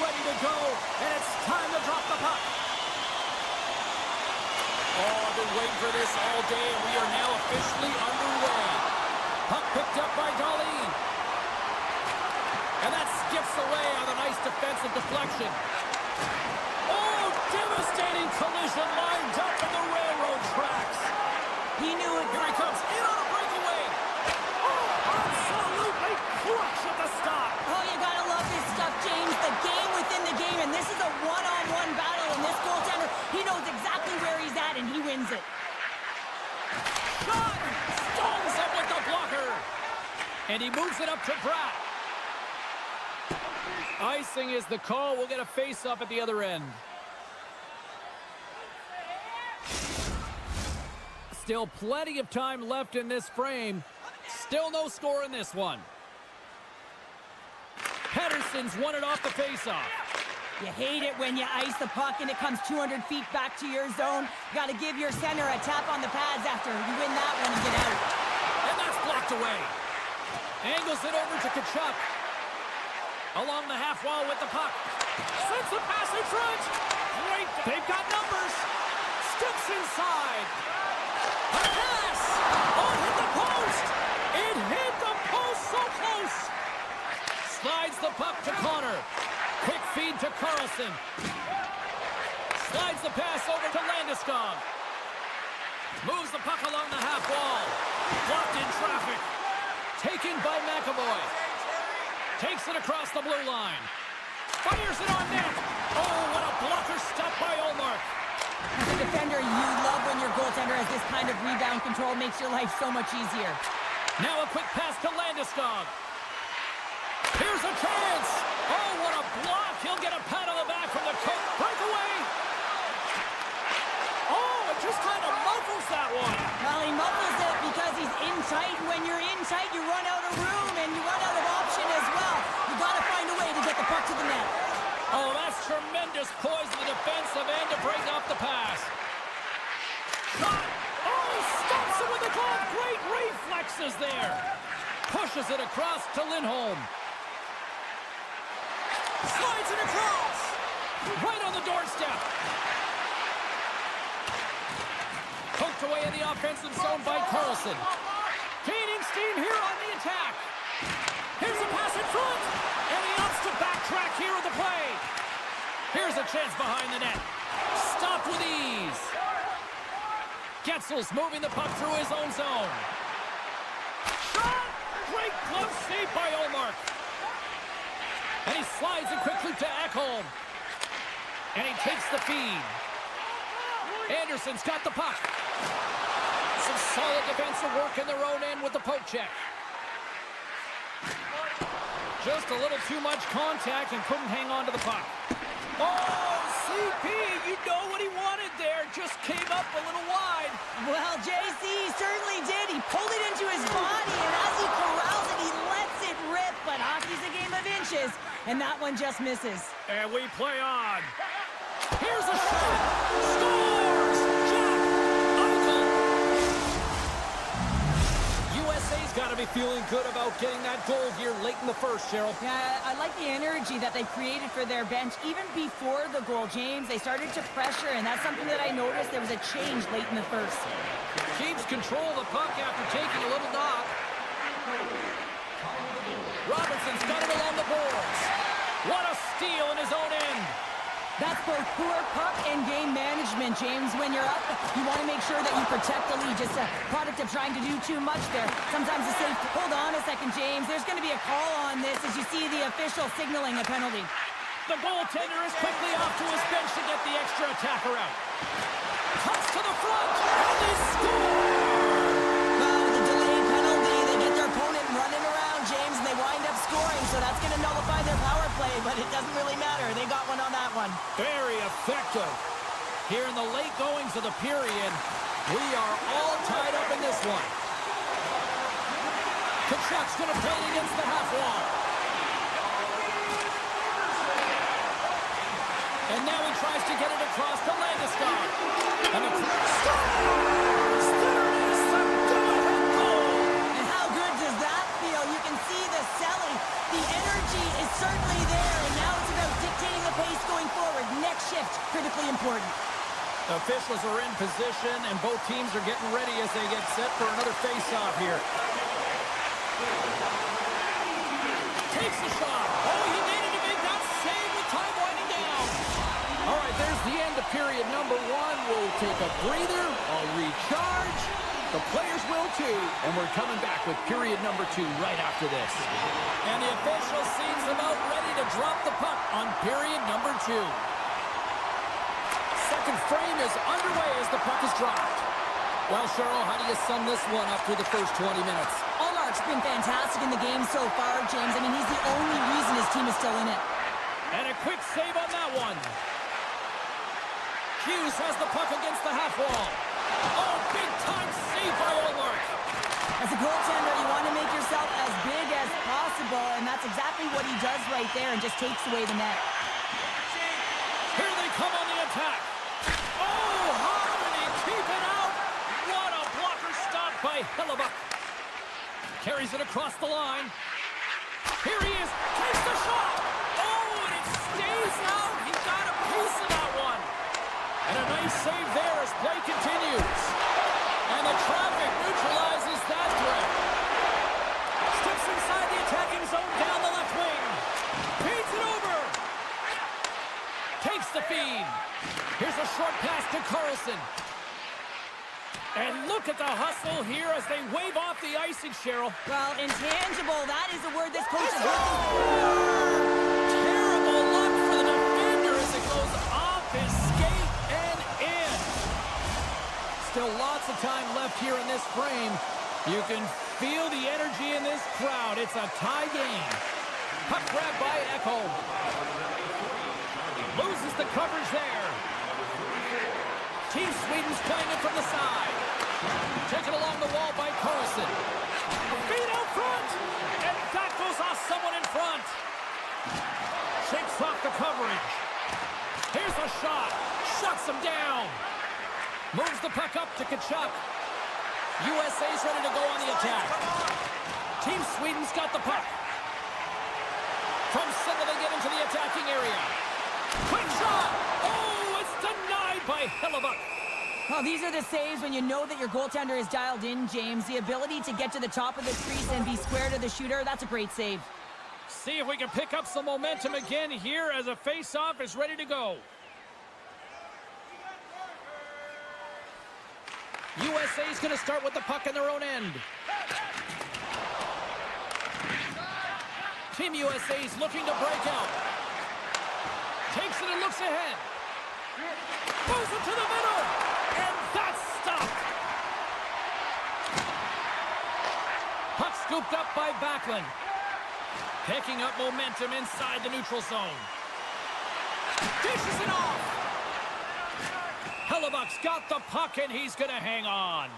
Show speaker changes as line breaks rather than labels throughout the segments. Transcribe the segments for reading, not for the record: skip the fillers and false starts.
ready to go, and it's time to drop the puck. Oh, I've been waiting for this all day, and we are now officially underway. Puck picked up by Darlene. And that skips away on a nice defensive deflection. Oh, devastating collision lined up in the railroad tracks.
He knew it.
Here he comes, in on a breakaway. Oh, absolutely clutch at the stop.
Oh, you gotta love this stuff, James. The game within the game, and this is a one-on-one battle, and this goaltender, he knows exactly where he's at, and he wins it.
Shot! Stones him with the blocker. And he moves it up to Pratt. Icing is the call. We'll get a face-off at the other end. Still plenty of time left in this frame. Still no score in this one. Pettersson's won it off the face-off.
You hate it when you ice the puck and it comes 200 feet back to your zone. You gotta give your center a tap on the pads after you win that one and get out.
And that's blocked away. Angles it over to Tkachuk. Along the half wall with the puck. Sends the pass in front. Great. They've got numbers. Steps inside. A pass. Oh, it hit the post. It hit the post so close. Slides the puck to Connor. Quick feed to Carlson. Slides the pass over to Landeskog. Moves the puck along the half wall. Blocked in traffic. Taken by McAvoy. Takes it across the blue line. Fires it on net. Oh, what a blocker stop by Olmark.
As a defender, you love when your goaltender has this kind of rebound control. Makes your life so much easier.
Now a quick pass to Landeskog. Here's a chance. Oh, what a block. He'll get a pat on the back from the coach. Breakaway. Oh, it just kind of muffles that one.
Well, he muffles it because he's in tight. When you're in tight, you run out of room and you run out of option as well. You got to find a way to get the puck to the net.
Oh, that's tremendous poise in the defensive end to break off the pass. Shot. Oh, he stops it with the glove. Great reflexes there. Pushes it across to Lindholm. Slides it across. Right on the doorstep. Poked away in the offensive zone by Carlson. Gaining steam here on the attack. Here's a pass in front. And he opts to backtrack here with the play. Here's a chance behind the net. Stopped with ease. Getzel's moving the puck through his own zone. Shot! Great glove save by Olmark. And he slides it quickly to Ekholm. And he takes the feed. Anderson's got the puck. Some solid defensive work in their own end with the poke check. Just a little too much contact and couldn't hang on to the puck. Oh, CP, you know what he wanted there. Just came up a little wide.
Well, JC certainly did. He pulled it into his body, and as he corrals it, he lets it rip. But hockey's a game of inches, and that one just misses.
And we play on. Here's a shot. Scores! Jack Eichel. USA's got to be feeling good about getting that goal here late in the first, Cheryl.
Yeah, I like the energy that they created for their bench. Even before the goal, James, they started to pressure, and that's something that I noticed. There was a change late in the first.
Keeps control of the puck after taking a little knock. Robertson's got it along the boards. What a steal in his own end.
That's both poor puck and game management, James. When you're up, you want to make sure that you protect the lead. Just a product of trying to do too much there. Sometimes it's safe. Hold on a second, James. There's going to be a call on this as you see the official signaling a penalty.
The goaltender is quickly off to his bench to get the extra attacker out. Cuts to the front, and they score!
Well, with the delayed penalty, they get their opponent running around, James, and they wind up scoring, so that's going to nullify their power play, but it doesn't really matter. They got one on that one.
Very effective. Here in the late goings of the period, we are all tied up in this one. Tkachuk's going to play it against the half wall. And now he tries to get it across to Landeskog. And it's scores! There it is, the go-ahead goal!
And how good does that feel? You can see the selling. The energy is certainly there, and now it's about dictating important.
Officials are in position, and both teams are getting ready as they get set for another face-off here. Takes the shot. Oh, he needed to make that save with time winding down. All right, there's the end of period number 1. We'll take a breather. I'll recharge. The players will too. And we're coming back with period number 2 right after this. And the official seems about ready to drop the puck on period number 2. Second frame is underway as the puck is dropped. Well, Cheryl, how do you sum this one up through the first 20 minutes?
Allmark's been fantastic in the game so far, James. I mean, he's the only reason his team is still in it.
And a quick save on that one. Hughes has the puck against the half wall. Oh, big-time save by Allmark.
As a goaltender, you want to make yourself as big as possible, and that's exactly what he does right there and just takes away the net.
Here they come on the attack. Oh, how did he keep it out? What a blocker stop by Hellebuck. Carries it across the line. Here he is. Takes the shot. Oh, and it stays out. He got a piece of that one. And a nice save there as play continues. And the traffic neutralizes that threat. Steps inside the attacking zone down the left wing. Feeds it over. Takes the feed. Here's a short pass to Carlson. And look at the hustle here as they wave off the icing, Cheryl.
Well, intangible, that is the word this coach is looking for.
Terrible luck for the defender as it goes off his skate and in. Still lots of time left here in this frame. You can feel the energy in this crowd. It's a tie game. Puck grab by Ekholm. Loses the coverage there. Team Sweden's playing it from the side. Taken along the wall by Carlson. Feet out front. And that goes off someone in front. Shakes off the coverage. Here's a shot. Shuts him down. Moves the puck up to Kachuk. USA's ready to go on the attack. Team Sweden's got the puck. From center they get into the attacking area. Quick shot. Oh, it's denied by Hellebuck.
Well, these are the saves when you know that your goaltender is dialed in, James. The ability to get to the top of the crease and be square to the shooter, that's a great save.
See if we can pick up some momentum again here as a face-off is ready to go. USA's going to start with the puck in their own end. Team USA's looking to break out. Takes it and looks ahead. Moves it to the middle. And that's stopped. Puck scooped up by Backlund. Picking up momentum inside the neutral zone. Dishes it off. Hellebuck's got the puck and he's going to hang on.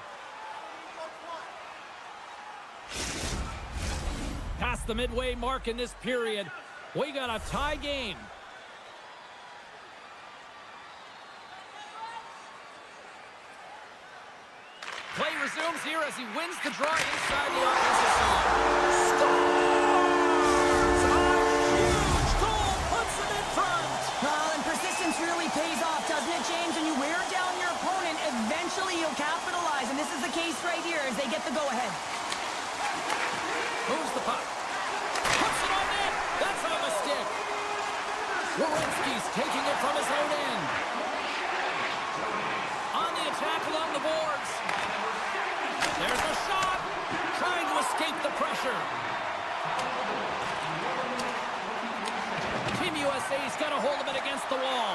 Past the midway mark in this period, we got a tie game. Play resumes here as he wins the draw inside the offensive zone. Scores! A huge goal puts him in front.
Well, and persistence really pays off, doesn't it, James? When you wear down your opponent, eventually you'll capitalize. And this is the case right here as they get the go-ahead.
Moves the puck. Puts it on net. That's on the stick. Werenski's taking it from his own end. On the attack along the boards. There's a shot. Trying to escape the pressure. Team USA's got a hold of it against the wall.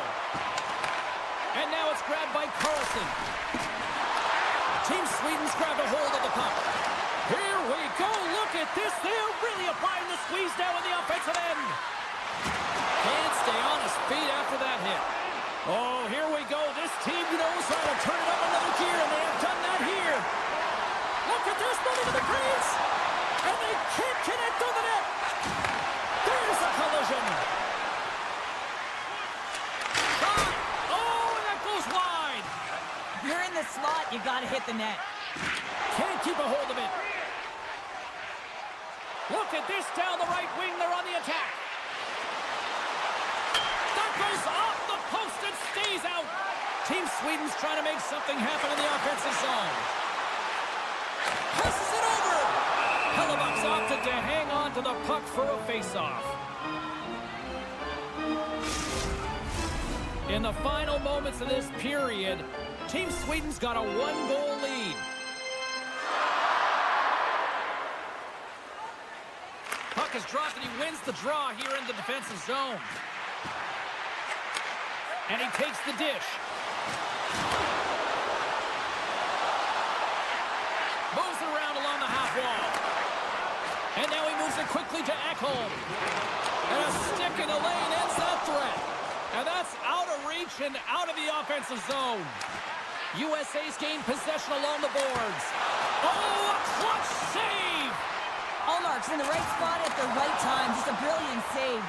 And now it's grabbed by Carlson. Team Sweden's grabbed a hold of the puck. Here we go. Look at this. They're really applying the squeeze down on the offensive end. Can't stay on his feet after that hit. Oh, here we go. This team knows how to turn it up another gear, and they have done that here. Look at this, moving to the crease. And they can't connect on the net. There's a collision. Shot. Oh, and that goes wide.
If you're in the slot, you got to hit the net.
Can't keep a hold of it. Look at this down the right wing. They're on the attack. That goes off the post and stays out. Team Sweden's trying to make something happen in the offensive zone. Passes it over. Hellebuck's opted to hang on to the puck for a face-off. In the final moments of this period, Team Sweden's got a 1-goal lead. Puck is dropped and he wins the draw here in the defensive zone. And he takes the dish. Moves it around along the half wall. And now he moves it quickly to Ekholm. And a stick in the lane ends that threat. And that's out of reach and out of the offensive zone. USA's gained possession along the boards. Oh, a clutch save!
Allmark's in the right spot at the right time. Just a brilliant save.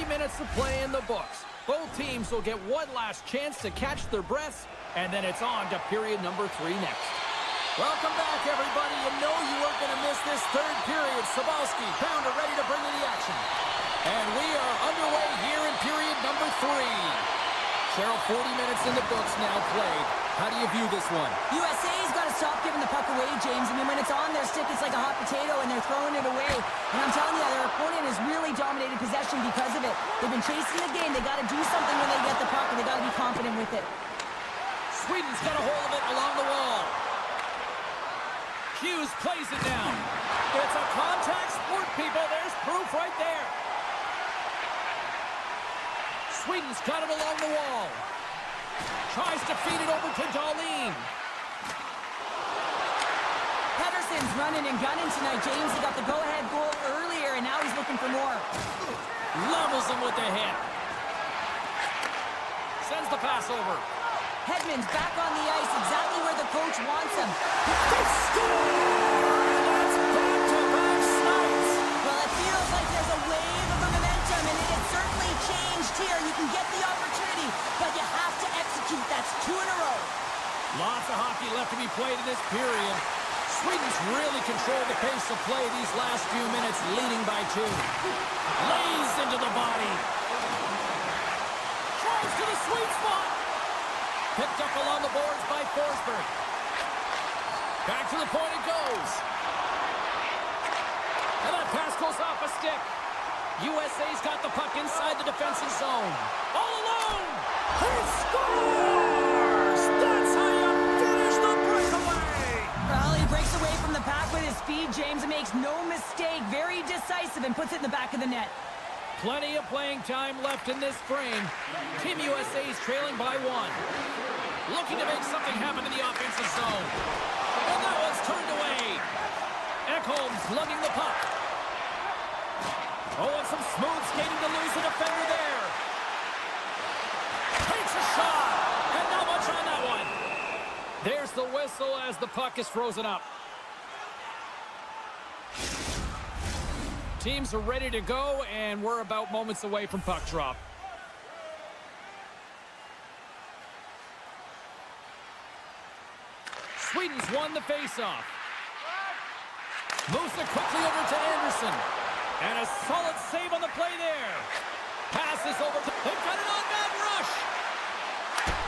Minutes of play in the books. Both teams will get one last chance to catch their breaths, and then it's on to period number 3 next. Welcome back, everybody. You know you weren't going to miss this third period. Sabalski, Pounder ready to bring in the action. And we are underway here in period number 3. Cheryl, 40 minutes in the books now played. How do you view this one?
USA's got to stop giving the puck away, James. I mean, when it's on their stick, it's like a hot potato, and they're throwing it away. And I'm telling you, their opponent has really dominated possession because of it. They've been chasing the game. They got to do something when they get the puck, and they got to be confident with it.
Sweden's got a hold of it along the wall. Hughes plays it down. It's a contact sport, people. There's proof right there. Sweden's got it along the wall. Tries to feed it over to Dahlin.
Pedersen's running and gunning tonight, James. He got the go-ahead goal earlier, and now he's looking for more.
Levels him with the hit. Sends the pass over.
Hedman's back on the ice, exactly where the coach wants him.
They score! That's back-to-back snipes.
Well, it feels like there's a wave of momentum, and it has certainly changed here. You can get the opportunity, but you have to execute. That's 2 in a row.
Lots of hockey left to be played in this period. Sweden's really controlled the pace of play these last few minutes, leading by 2. Lays into the body. Tries to the sweet spot. Picked up along the boards by Forsberg. Back to the point it goes. And that pass goes off a stick. USA's got the puck inside the defensive zone. All alone! He scores! That's how you finish the breakaway!
Well, he breaks away from the pack with his speed, James, and makes no mistake. Very decisive and puts it in the back of the net.
Plenty of playing time left in this frame. Team USA's trailing by 1. Looking to make something happen in the offensive zone. And that one's turned away. Ekholm's lugging the puck. Oh, and some smooth skating to lose the defender there. Takes a shot. And not much on that one. There's the whistle as the puck is frozen up. Teams are ready to go, and we're about moments away from puck drop. Sweden's won the faceoff. Moves it quickly over to Anderson. And a solid save on the play there. Passes over to... They've got it on man rush.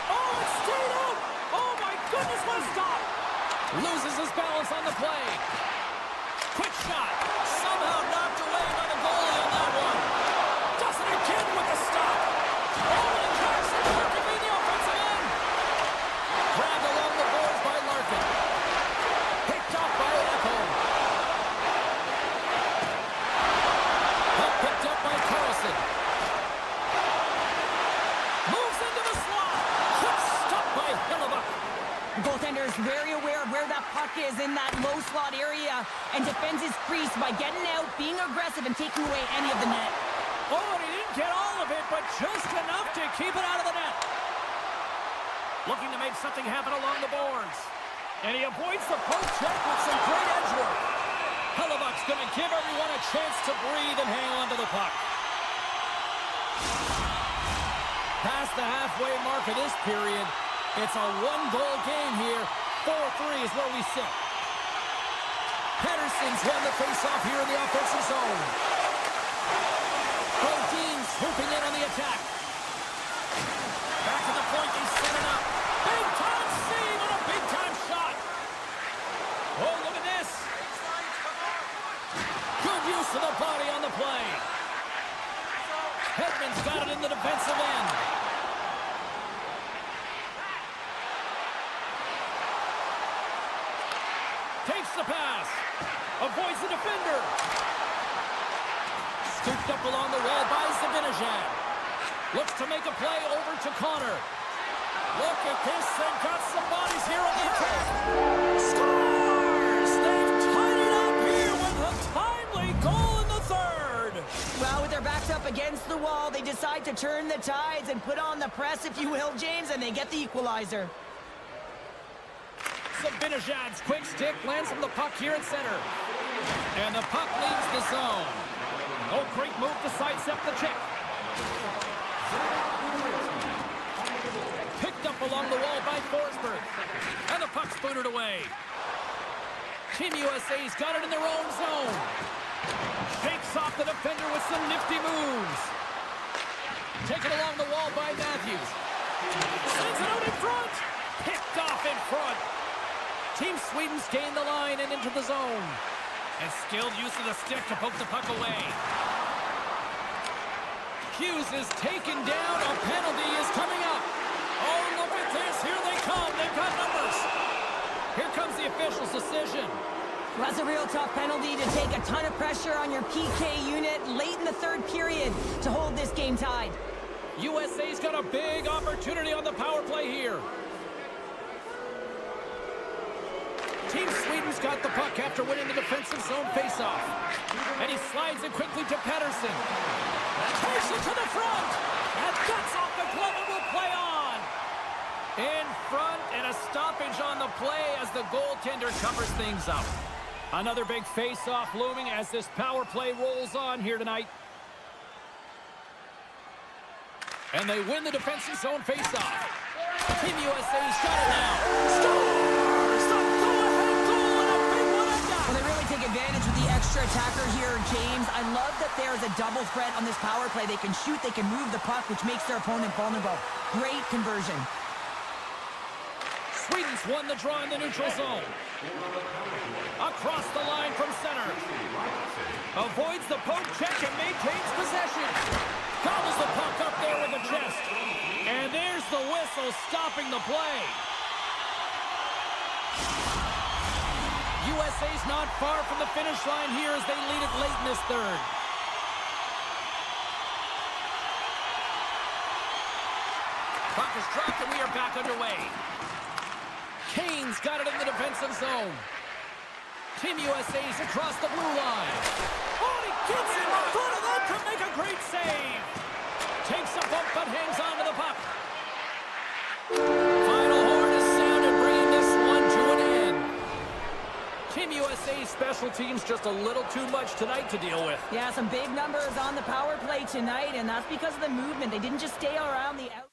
Oh, it stayed out. Oh, my goodness, what a stop. Loses his balance on the play. Quick shot. Somehow knocked away by the goalie on that one. Does it again with the stop. Oh, and Jackson perfectly in the offensive end. Grabbed along the boards by Larkin. Picked up by Ekholm. Picked up by Carlson. Moves into the slot. Quick stop by Hellebuck.
The goaltender is very aware of where that puck is in that low slot area and defends his crease by getting out, being aggressive, and taking away any of the net.
Oh, and he didn't get all of it, but just enough to keep it out of the net. Looking to make something happen along the boards. And he avoids the poke check with some great edge work. Hellebuck's going to give everyone a chance to breathe and hang on to the puck. Past the halfway mark of this period, it's a 1-goal game here. 4-3 is where we sit. Pedersen's won the faceoff here in the offensive zone. swooping in on the attack. Back to the point, they set it up. Big time save and a big time shot. Oh, look at this. Good use of the body on the play. Hedman's got it in the defensive end. Takes the pass. Avoids the defender. Scooped up along the wall by Zibanejad. Looks to make a play over to Connor. Look at this. They've got some bodies here on the attack. Scores! They've tied it up here with a timely goal in the third.
Well, with their backs up against the wall, they decide to turn the tides and put on the press, if you will, James, and they get the equalizer.
Zibanejad's quick stick lands from the puck here in center. And the puck leaves the zone. Oh, great move to sidestep the check. Picked up along the wall by Forsberg. And the puck's booted away. Team USA's got it in their own zone. Shakes off the defender with some nifty moves. Taken along the wall by Matthews. Sends it out in front. Picked off in front. Team Sweden's gained the line and into the zone. And skilled use of the stick to poke the puck away. Hughes is taken down. A penalty is coming up. Oh, look at this. Here they come. They've got numbers. Here comes the official's decision.
Well, that's a real tough penalty to take a ton of pressure on your PK unit late in the third period to hold this game tied.
USA's got a big opportunity on the power play here. Team Sweden's got the puck after winning the defensive zone faceoff. And he slides it quickly to Pettersson. Takes it to the front. And cuts off the glove and will play on. In front and a stoppage on the play as the goaltender covers things up. Another big faceoff looming as this power play rolls on here tonight. And they win the defensive zone faceoff. Team USA's got it now. Scores! A go-ahead goal and a big one at that.
Well, they really take advantage with the extra attacker here, James. I love that there's a double threat on this power play. They can shoot, they can move the puck, which makes their opponent vulnerable. Great conversion.
Sweden's won the draw in the neutral zone. Across the line from center. Avoids the poke check and maintains possession. Gobbles the puck up there with the chest. And there's the whistle stopping the play. USA's not far from the finish line here as they lead it late in this third. Puck is dropped and we are back underway. Kane's got it in the defensive zone. Team USA's across the blue line. Oh, he gets in front of that to make a great save. Takes a bump but hangs on to the puck. Final horn is sounded, bringing this one to an end. Team USA's special teams just a little too much tonight to deal with.
Yeah, some big numbers on the power play tonight, and that's because of the movement. They didn't just stay around the out.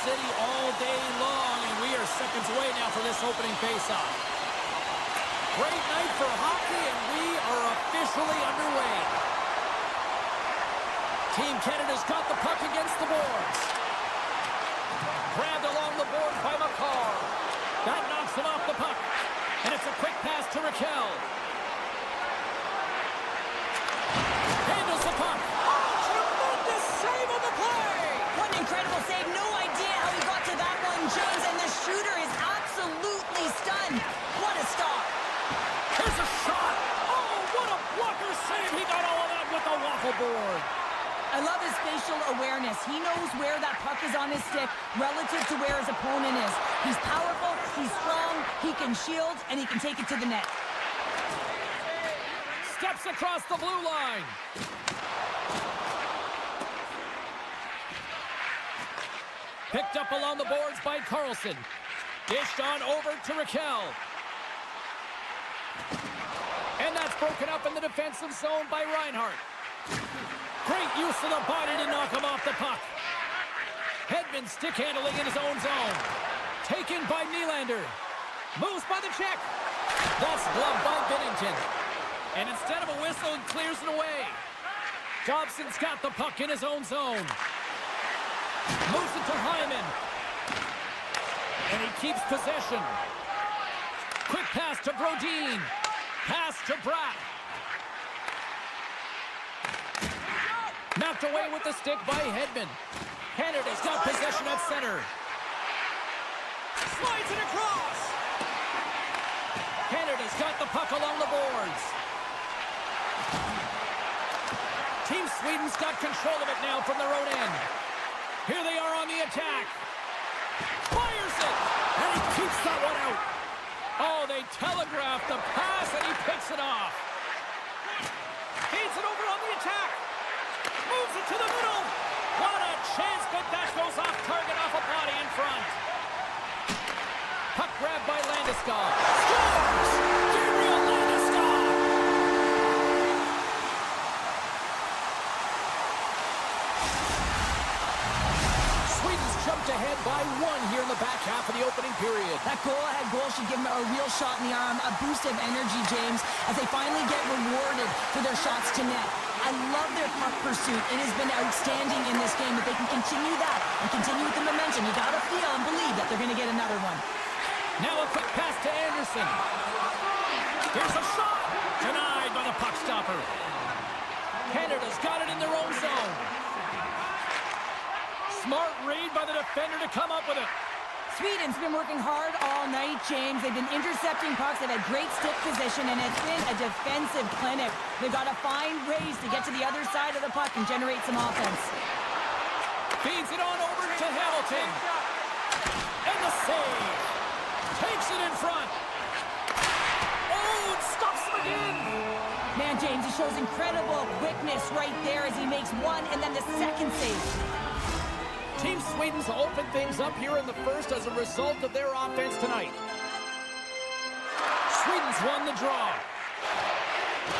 City all day long, and we are seconds away now for this opening faceoff. Great night for hockey, and we are officially underway. Team Canada's got the puck against the boards. Grabbed along the board by McCall. That knocks him off the puck. And it's a quick pass to Raquel. Handles the puck. Oh, tremendous save on the play!
What an incredible save. No idea how he got to that one, James. And the shooter is absolutely stunned. What a stop.
Here's a shot. Oh, what a blocker save. He got all of that with the waffle board.
I love his spatial awareness. He knows where that puck is on his stick relative to where his opponent is. He's powerful, he's strong, he can shield, and he can take it to the net.
Steps across the blue line. Picked up along the boards by Carlson. Dished on over to Raquel. And that's broken up in the defensive zone by Reinhart. Great use of the body to knock him off the puck. Hedman stick handling in his own zone. Taken by Nylander. Moves by the check. That's gloved by Binnington. And instead of a whistle, he clears it away. Dobson's got the puck in his own zone. Moves it to Hyman. And he keeps possession. Quick pass to Brodin. Pass to Bratt. Knocked away with the stick by Hedman. Canada's got possession at center. Slides it across. Canada's got the puck along the boards. Team Sweden's got control of it now from their own end. Here they are on the attack. Fires it. And he keeps that one out. Oh, they telegraphed the pass and he picks it off. Feeds it over on the attack. Moves it to the middle. What a chance, but that goes off target off a body in front. Puck grabbed by Landeskog. Scores! Gabriel Landeskog! Sweden's jumped ahead by one here in the back half of the opening period.
That goal-ahead goal should give them a real shot in the arm, a boost of energy, James, as they finally get rewarded for their shots to net. I love their puck pursuit. It has been outstanding in this game. If they can continue that and continue with the momentum, you gotta feel and believe that they're gonna get another one.
Now a quick pass to Anderson. Here's a shot. Denied by the puck stopper. Canada's got it in their own zone. Smart read by the defender to come up with it.
Sweden's been working hard all night, James. They've been intercepting pucks. They've had great stick position, and it's been a defensive clinic. They've got to find ways to get to the other side of the puck and generate some offense.
Feeds it on over to Hamilton. And the save. Takes it in front. Oh, it stops him again.
Man, James, he shows incredible quickness right there as he makes one and then the second save.
Team Sweden's opened things up here in the first as a result of their offense tonight. Sweden's won the draw.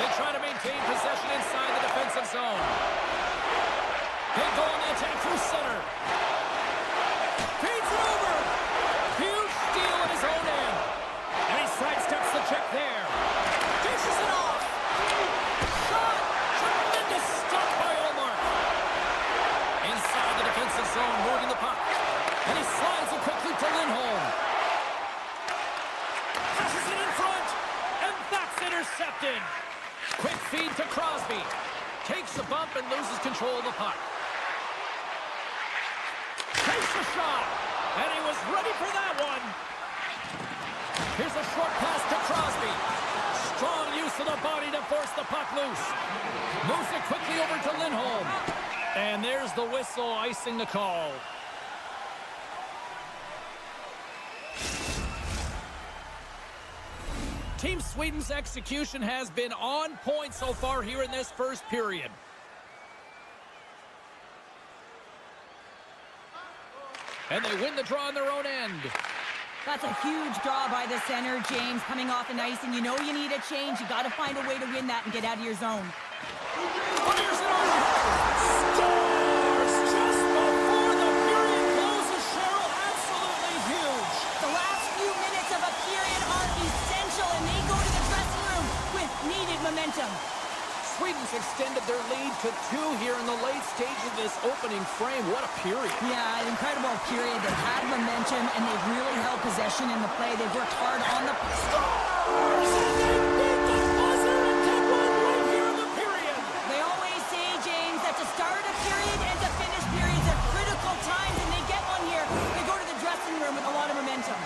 They try to maintain possession inside the defensive zone. They go on the attack through center. Feeds it over. Huge steal at his own end. And he sidesteps the check there. Dishes it off. Shot. Tremendous stop by Omar. Inside the defensive zone, moving the puck. And he slides it quickly to Lindholm. Pushes it in front. And that's intercepted. Quick feed to Crosby. Takes a bump and loses control of the puck. Takes a shot. And he was ready for that one. Here's a short pass to Crosby. Strong use of the body to force the puck loose. Moves it quickly over to Lindholm. And there's the whistle, icing the call. Team Sweden's execution has been on point so far here in this first period. And they win the draw on their own end.
That's a huge draw by the center, James, coming off the ice, and you know you need a change. You got to find a way to win that and get out of your zone.
Fires it over. Scores just before the period closes sharp.
momentum.
Sweden's extended their lead to 2 here in the late stage of this opening frame. What a period.
Yeah, an incredible period. They've had momentum, and they've really held possession in the play. They've worked hard on the...
Scores! And they beat the buzzer and take one right here in the period.
They always say, James, that to start a period and to finish periods are critical times, and they get one here. They go to the dressing room with a lot of momentum.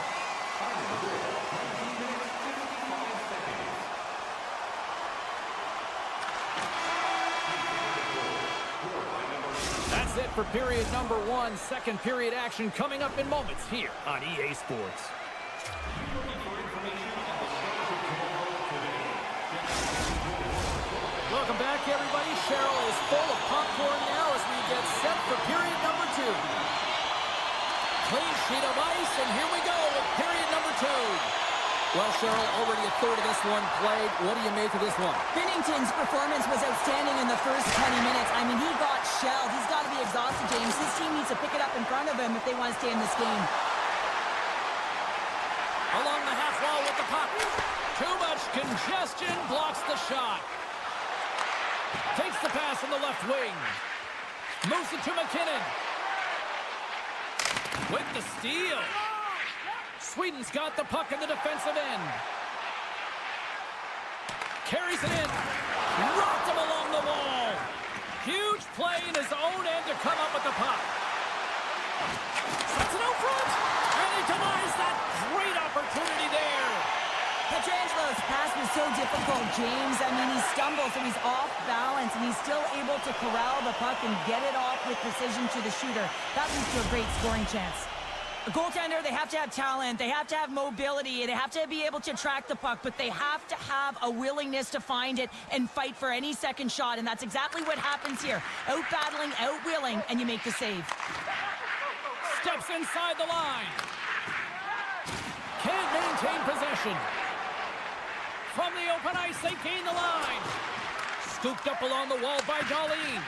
That's it for period number 1. Second period action coming up in moments here on EA Sports. Welcome back, everybody. Cheryl is full of popcorn now as we get set for period number 2. Clean sheet of ice, and here we go with period number 2. Well, Cheryl, already a third of this one played. What do you make of this one?
Binnington's performance was outstanding in the first 20 minutes. I mean, he got shelled. He's got to be exhausted, James. His team needs to pick it up in front of him if they want to stay in this game.
Along the half wall with the puck. Too much congestion, blocks the shot. Takes the pass on the left wing. Moves it to McKinnon. With the steal. Sweden's got the puck in the defensive end. Carries it in. Rocked him along the wall. Huge play in his own end to come up with the puck. Sets it out front. And he denies that great opportunity there.
Petrangelo's pass was so difficult, James. I mean, he stumbles and he's off balance, and he's still able to corral the puck and get it off with precision to the shooter. That leads to a great scoring chance. A goaltender, they have to have talent, they have to have mobility, they have to be able to track the puck, but they have to have a willingness to find it and fight for any second shot, and that's exactly what happens here. Out-battling, out-willing, and you make the save.
Steps inside the line. Can't maintain possession. From the open ice, they gain the line. Scooped up along the wall by Darlene.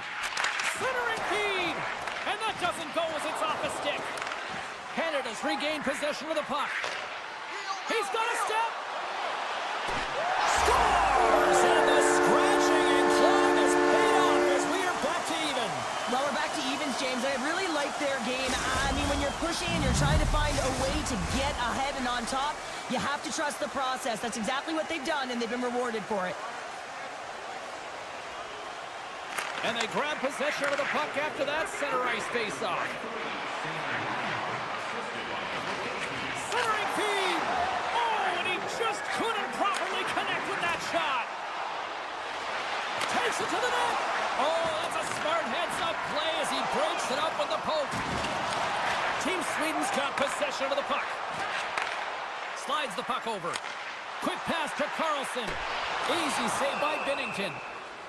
Centering feed, and that doesn't go as it's off a stick. Canada's regained possession of the puck. He's got a step. Scores! And the scratching and clawing has paid off as we are back to even.
Well, we're back to evens, James. I really like their game. I mean, when you're pushing and you're trying to find a way to get ahead and on top, you have to trust the process. That's exactly what they've done, and they've been rewarded for it.
And they grab possession of the puck after that center ice face-off. Centering feed! Oh, and he just couldn't properly connect with that shot. Takes it to the net. Oh, that's a smart heads-up play as he breaks it up with the poke. Team Sweden's got possession of the puck. Slides the puck over. Quick pass to Carlson. Easy save by Binnington.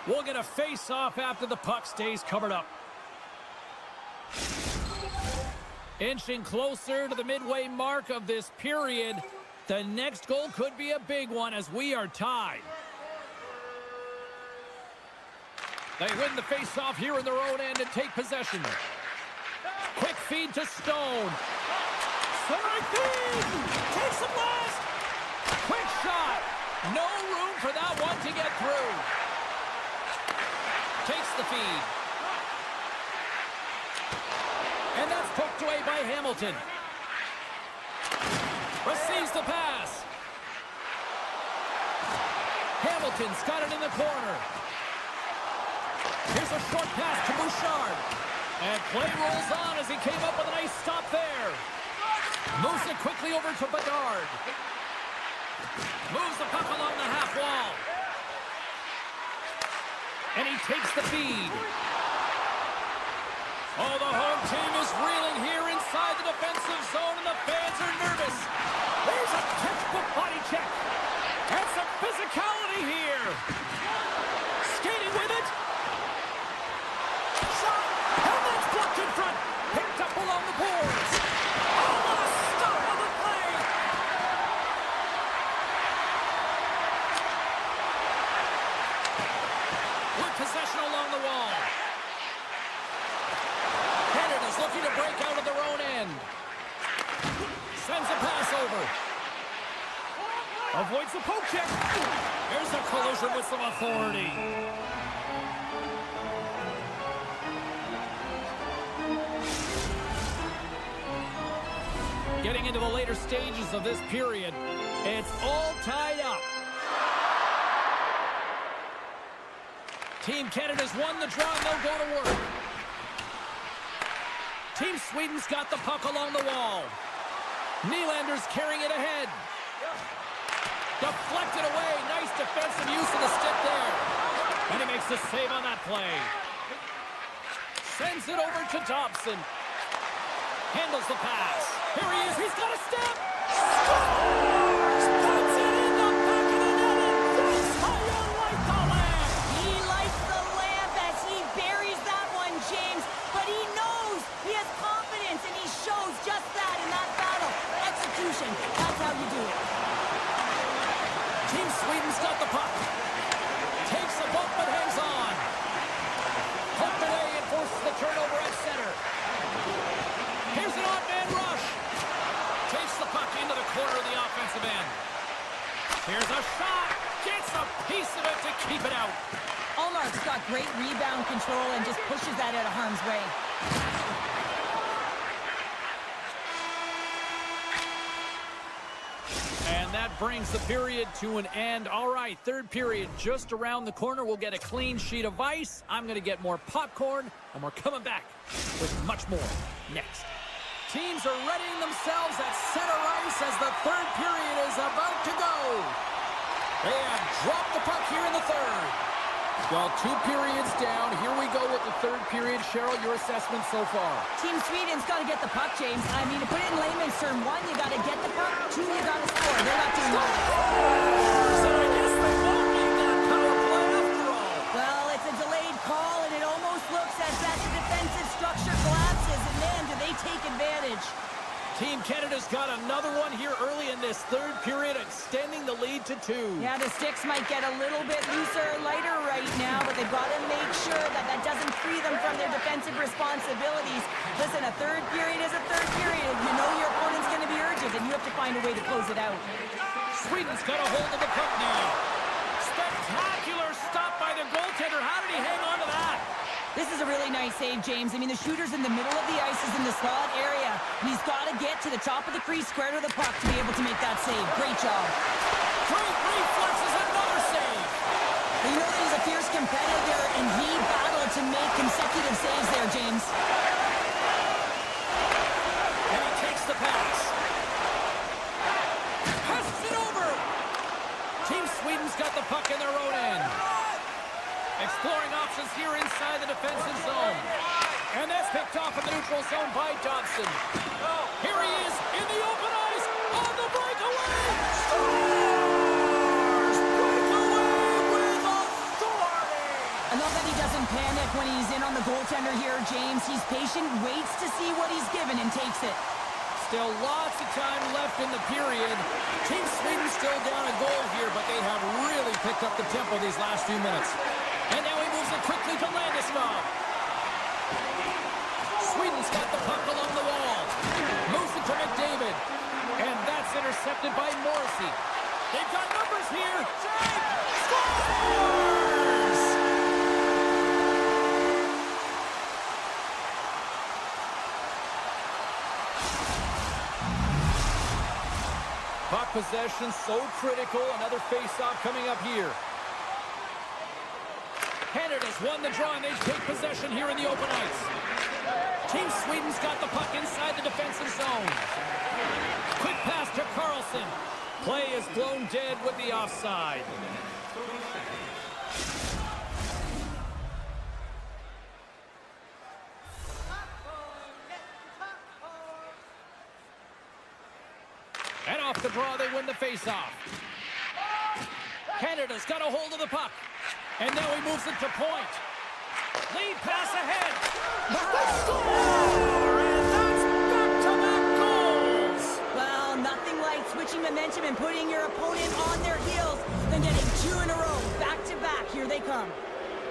We'll get a face-off after the puck stays covered up. Inching closer to the midway mark of this period. The next goal could be a big one as we are tied. They win the face-off here in their own end and take possession. Quick feed to Stone. Centering feed! Takes the blast! Quick shot! No room for that one to get through. Takes the feed. And that's poked away by Hamilton. Receives the pass. Hamilton's got it in the corner. Here's a short pass to Bouchard. And play rolls on as he came up with a nice stop there. Moves it quickly over to Bedard. Moves the puck along the half wall. And he takes the feed. Oh, the home team is reeling here inside the defensive zone, and the fans are nervous. There's a textbook body check. And some physicality here. Skating with it. Shot. And that's blocked in front. Picked up along the boards. Oh, what a stop of the play. With possession along the wall. Canada's looking to break out of their own end. Sends a pass over. Avoids the poke check. Here's a collision with some authority. Getting into the later stages of this period, it's all tied up. Team Canada's won the draw and they'll go to work. Team Sweden's got the puck along the wall. Nylander's carrying it ahead. Deflected away. Nice defensive use of the stick there. And he makes the save on that play. Sends it over to Dobson. Handles the pass. Here he is. He's got a step. Scores! Puts it in the back of the net. And that's how you light the lamp.
He lights the lamp as he buries that one, James. But he knows he has confidence, and he shows just that in that battle. Execution. That's how you do it.
Team Sweden's got the puck. Takes a bump but hangs on. Poked away and forces the turnover at center. Here's an odd-man rush. Takes the puck into the corner of the offensive end. Here's a shot. Gets a piece of it to keep it out.
Allmark's got great rebound control and just pushes that out of harm's way.
And that brings the period to an end. All right, third period just around the corner. We'll get a clean sheet of ice. I'm going to get more popcorn, and we're coming back with much more next. Teams are readying themselves at center ice as the third period is about to go. They have dropped the puck here in the third. Well, 2 periods down. Here we go with the third period. Cheryl, your assessment so far?
Team Sweden's got to get the puck, James. I mean, to put it in layman's term, 1, you got to get the puck. 2, you got to score. They're not doing that.
So I guess they won't need that power play after all.
Well, it's a delayed call, and it almost looks as that the defensive structure collapses. And man, do they take advantage.
Team Canada's got another one here early in this third period, extending the lead to 2.
Yeah, the sticks might get a little bit looser or lighter right now, but they've got to make sure that that doesn't free them from their defensive responsibilities. Listen, a third period is a third period. You know your opponent's going to be urgent, and you have to find a way to close it out.
Sweden's got a hold of the puck now. Spectacular stop by the goaltender. How did he hang on to that?
This is a really nice save, James. I mean, the shooter's in the middle of the ice, is in the slot area, and he's got to get to the top of the crease, square to the puck, to be able to make that save. Great job.
Great reflexes, another save.
You know that he's a fierce competitor, and he battled to make consecutive saves there, James.
And he takes the pass. Passes it over. Team Sweden's got the puck in their own end. Exploring options here inside the defensive zone. And that's picked off in the neutral zone by Dobson. Here he is in the open ice on the breakaway. Scores! Breakaway with authority.
I love that he doesn't panic when he's in on the goaltender here, James. He's patient, waits to see what he's given, and takes it.
Still lots of time left in the period. Team Sweden still down a goal here, but they have really picked up the tempo these last few minutes. And now he moves it quickly to Landeskog. Sweden's got the puck along the wall. Moves it to McDavid. And that's intercepted by Morrissey. They've got numbers here. Scores! Puck possession so critical. Another face-off coming up here. Canada's won the draw, and they take possession here in the open ice. Team Sweden's got the puck inside the defensive zone. Quick pass to Carlson. Play is blown dead with the offside. And off the draw, they win the face-off. Canada's got a hold of the puck. And now he moves it to point. Lead pass ahead. They score! And that's back-to-back goals.
Well, nothing like switching momentum and putting your opponent on their heels than getting 2 in a row, back-to-back. Here they come.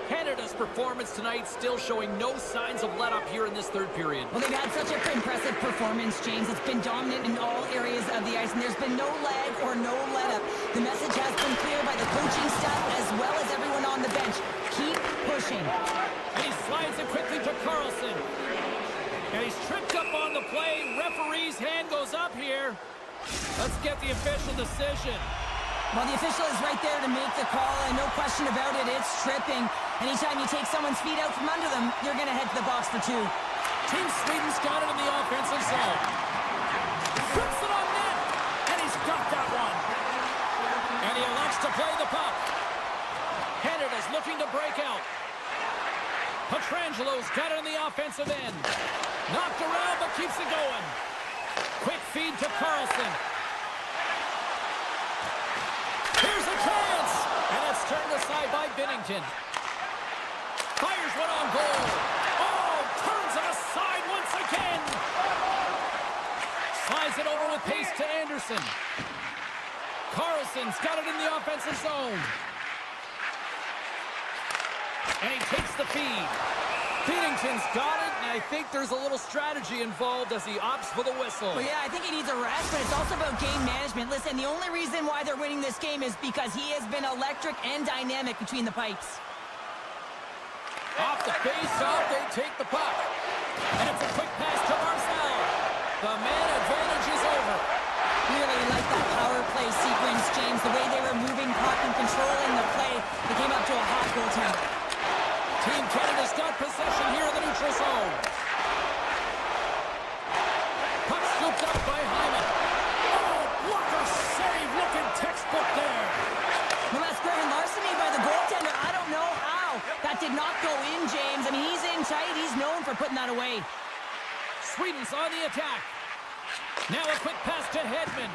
Canada's performance tonight still showing no signs of let-up here in this third period.
Well, they've had such an impressive performance, James. It's been dominant in all areas of the ice, and there's been no lag or no let-up. The message has been clear by the coaching staff as well as everyone on the bench. Keep pushing.
And he slides it quickly to Carlson. And he's tripped up on the play. Referee's hand goes up here. Let's get the official decision.
Well, the official is right there to make the call, and no question about it, it's tripping. Anytime you take someone's feet out from under them, you're going to head to the box for 2.
Team Sweden's got it in the offensive zone. Puts it on net, and he's got that one. And he elects to play the puck. Canada's looking to break out. Petrangelo's got it in the offensive end. Knocked around, but keeps it going. Quick feed to Carlson. Here's a chance! And it's turned aside by Binnington. Fires one on goal. Oh, turns it aside once again. Slides it over with pace to Anderson. Carlson's got it in the offensive zone. And he takes the feed. Binnington's got it, and I think there's a little strategy involved as he opts for the whistle.
Well, yeah, I think he needs a rest, but it's also about game management. Listen, the only reason why they're winning this game is because he has been electric and dynamic between the pipes.
Off the face-off, they take the puck. And it's a quick pass to Marcel. The man advantage is over.
Really like that power play sequence, James. The way they were moving puck and controlling the play, they came up to a hot goaltender.
Team Canada's got possession here in the neutral zone. Puck scooped up by Hyman. Oh, blocker save, looking textbook there.
Well, that's grand larceny by the goaltender. I don't know how. That did not go in, James. I mean, he's in tight. He's known for putting that away.
Sweden's on the attack. Now a quick pass to Hedman.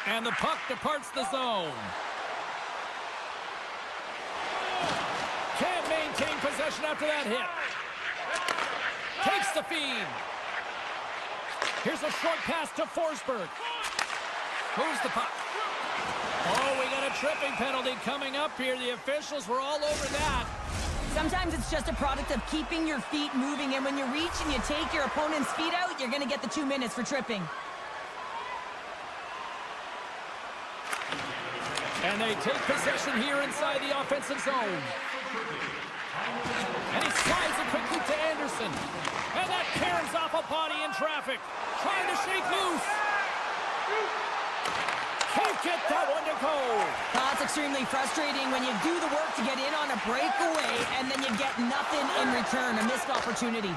And the puck departs the zone. Can't maintain possession after that hit. Takes the feed. Here's a short pass to Forsberg. Moves the puck. Oh, we got a tripping penalty coming up here. The officials were all over that.
Sometimes it's just a product of keeping your feet moving, and when you reach and you take your opponent's feet out, you're going to get the 2 minutes for tripping.
And they take possession here inside the offensive zone. And he slides it quickly to Anderson. And that caroms off a body in traffic. Trying to shake loose. Can't get that one to go.
It's extremely frustrating when you do the work to get in on a breakaway and then you get nothing in return. A missed opportunity.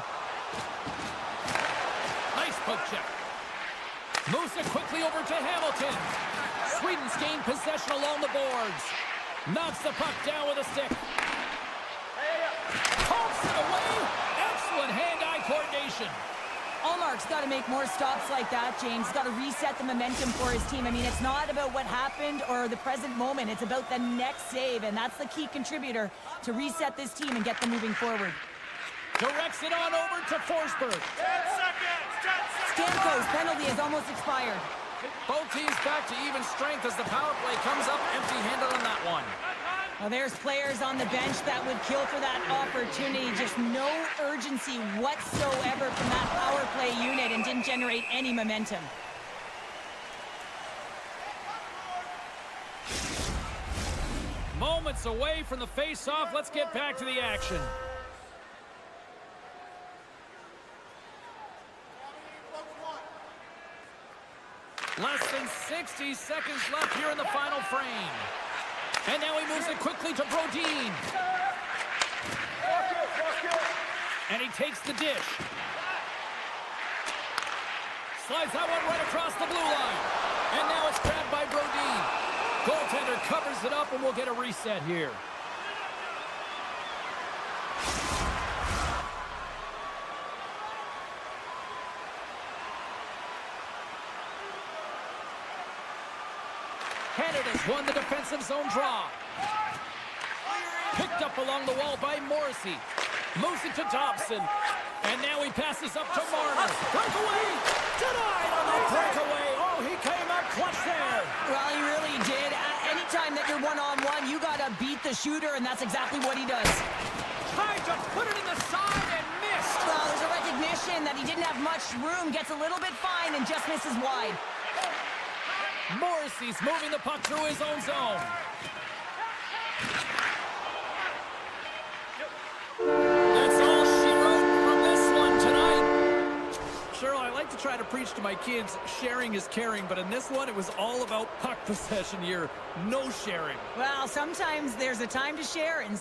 Nice poke check. Moves it quickly over to Hamilton. Sweden's gained possession along the boards. Knocks the puck down with a stick. Pumps it away. Excellent hand-eye coordination.
Allmark's got to make more stops like that, James. Got to reset the momentum for his team. I mean, it's not about what happened or the present moment. It's about the next save, and that's the key contributor to reset this team and get them moving forward.
Directs it on over to Forsberg.
10 seconds! 10 seconds!
Stamkos' penalty has almost expired.
Both teams back to even strength as the power play comes up empty-handed on that one.
Well, there's players on the bench that would kill for that opportunity. Just no urgency whatsoever from that power play unit and didn't generate any momentum.
Moments away from the face-off. Let's get back to the action. Less than 60 seconds left here in the final frame. And now he moves it quickly to Brodin. And he takes the dish. Slides that one right across the blue line. And now it's grabbed by Brodin. Goaltender covers it up, and we'll get a reset here. Canada's won the defensive zone draw. Picked up along the wall by Morrissey. Moves it to Dobson. And now he passes up to Marner. Breakaway! Denied on the breakaway. Oh, he came up clutch there.
Well, he really did. anytime that you're one-on-one, you gotta beat the shooter, and that's exactly what he does.
Tried to put it in the side and missed.
Well, there's a recognition that he didn't have much room, gets a little bit fine, and just misses wide.
Morrissey's moving the puck through his own zone. That's all she wrote from this one tonight. Cheryl, I like to try to preach to my kids, sharing is caring, but in this one, it was all about puck possession here. No sharing.
Well, sometimes there's a time to share, and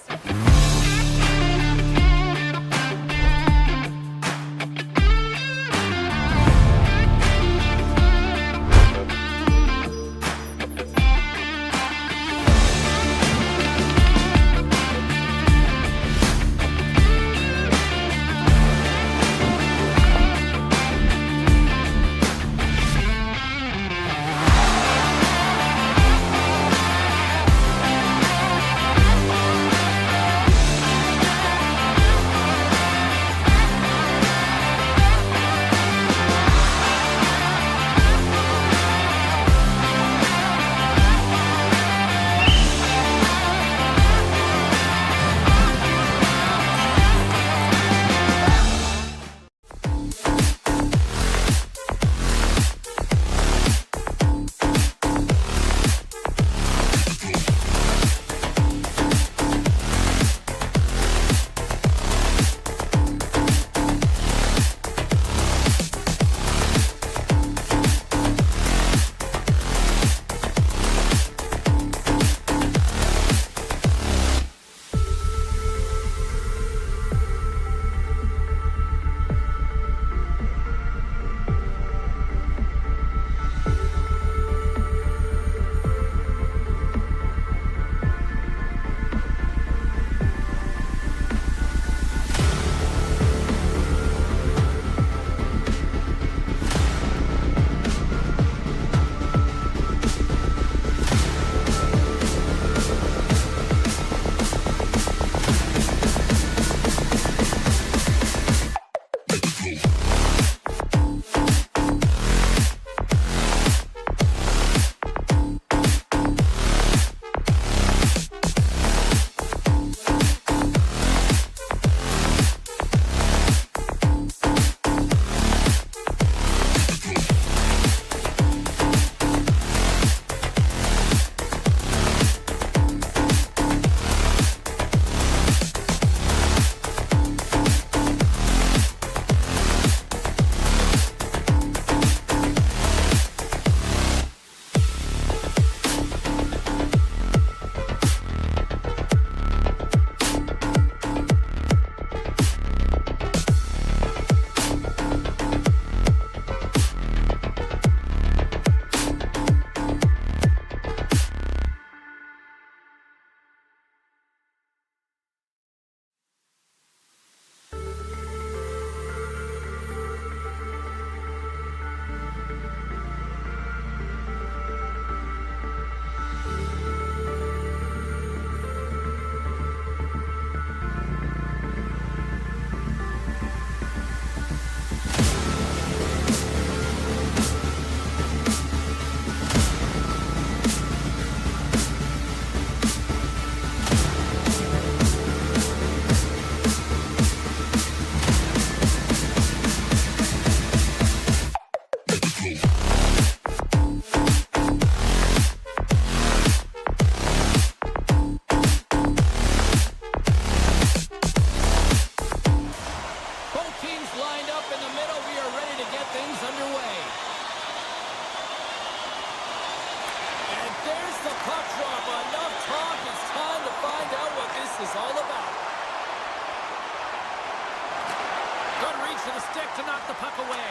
to knock the puck away.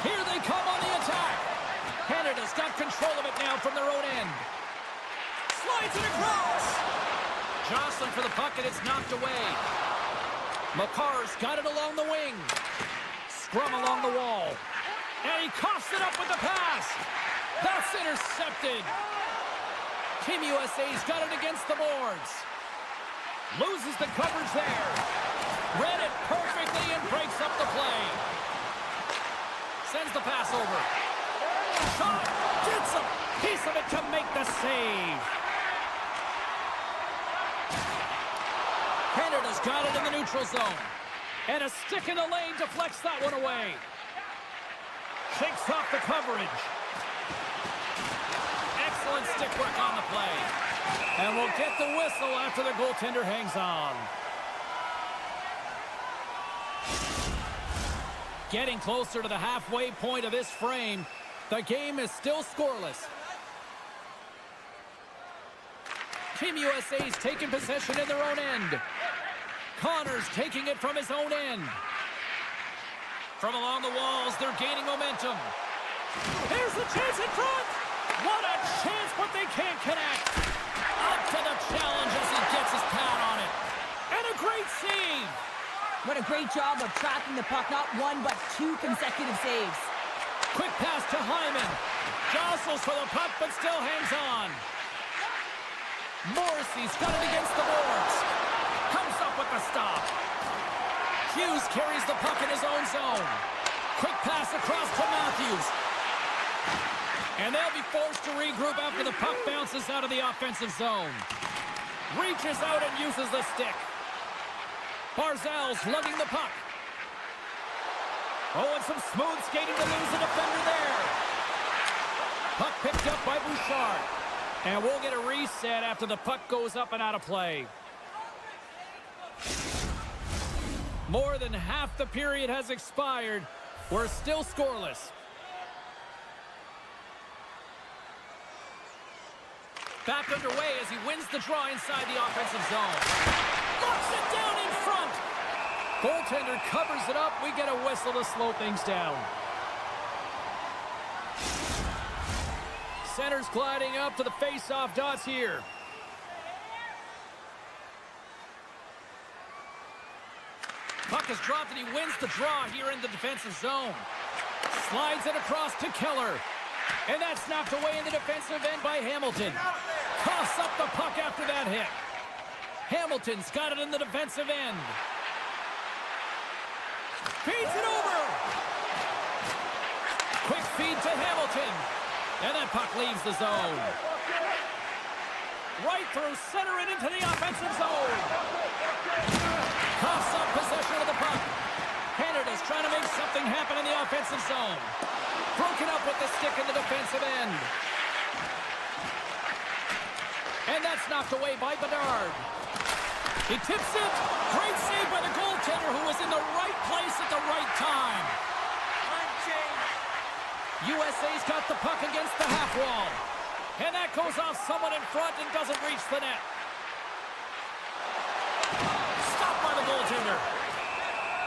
Here they come on the attack. Canada's got control of it now from their own end. Slides it across. Jostling for the puck, and it's knocked away. McCarr's got it along the wing. Scrum along the wall. And he coughs it up with the pass. That's intercepted. Team USA's got it against the boards. Loses the coverage there. Read it perfectly and breaks up the play. Sends the pass over. Shot. Gets a piece of it to make the save. Canada's got it in the neutral zone. And a stick in the lane deflects that one away. Shakes off the coverage. Excellent stick work on the play. And we'll get the whistle after the goaltender hangs on. Getting closer to the halfway point of this frame. The game is still scoreless. Team USA's taking possession in their own end. Connor's taking it from his own end. From along the walls, they're gaining momentum. Here's the chance in front. What a chance, but they can't connect. Up to the challenge as he gets his pad on it. And a great save.
What a great job of tracking the puck. Not one, but two consecutive saves.
Quick pass to Hyman. Jostles for the puck, but still hangs on. Morrissey's got it against the boards. Comes up with the stop. Hughes carries the puck in his own zone. Quick pass across to Matthews. And they'll be forced to regroup after the puck bounces out of the offensive zone. Reaches out and uses the stick. Barzal's lugging the puck. Oh, and some smooth skating to lose the defender there. Puck picked up by Bouchard. And we'll get a reset after the puck goes up and out of play. More than half the period has expired. We're still scoreless. Back underway as he wins the draw inside the offensive zone. Locks it down in front. Goaltender covers it up. We get a whistle to slow things down. Center's gliding up to the face-off dots here. Puck is dropped and he wins the draw here in the defensive zone. Slides it across to Keller. And that's knocked away in the defensive end by Hamilton. Coughs up the puck after that hit. Hamilton's got it in the defensive end. Feeds it over. Quick feed to Hamilton. And that puck leaves the zone. Right through center and into the offensive zone. Coughs up possession of the puck. Canada's trying to make something happen in the offensive zone. Broken up with the stick in the defensive end. And that's knocked away by Bedard. He tips it. Great save by the goaltender who was in the right place at the right time. USA's got the puck against the half wall. And that goes off someone in front and doesn't reach the net. Stopped by the goaltender.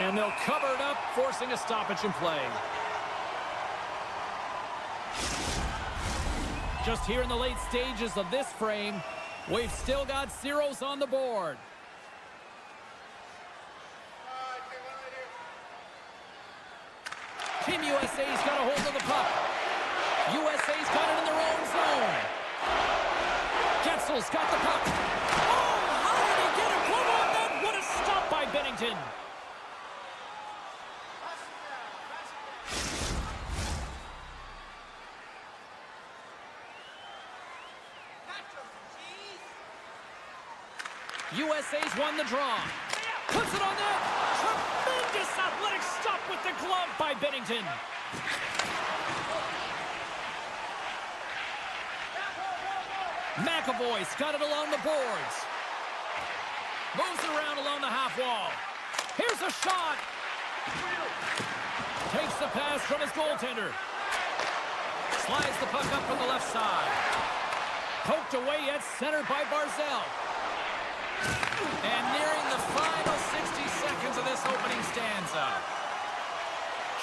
And they'll cover it up, forcing a stoppage in play. Just here in the late stages of this frame, we've still got zeros on the board. Team USA's got a hold of the puck. USA's got it in their own zone. Getzel's got the puck. Oh, how did he get a glove on that? What a stop by Bennington. USA's won the draw. Puts it on net. Tremendous athletic stop with the glove by Bennington. McAvoy's got it along the boards. Moves it around along the half wall. Here's a shot. Takes the pass from his goaltender. Slides the puck up from the left side. Poked away at center by Barzal. And nearing the final 60 seconds of this opening stanza.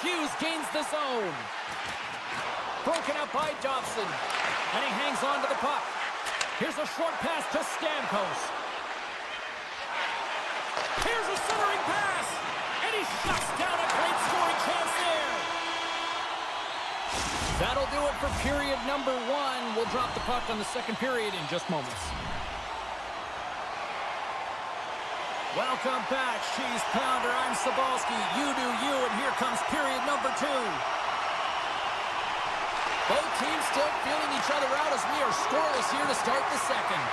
Hughes gains the zone. Broken up by Dobson. And he hangs on to the puck. Here's a short pass to Stamkos. Here's a centering pass. And he shuts down a great scoring chance there. That'll do it for period number 1. We'll drop the puck on the second period in just moments. Welcome back, Cheese Pounder. I'm Sabalski. You do you, and here comes period number 2. Both teams still feeling each other out as we are scoreless here to start the second.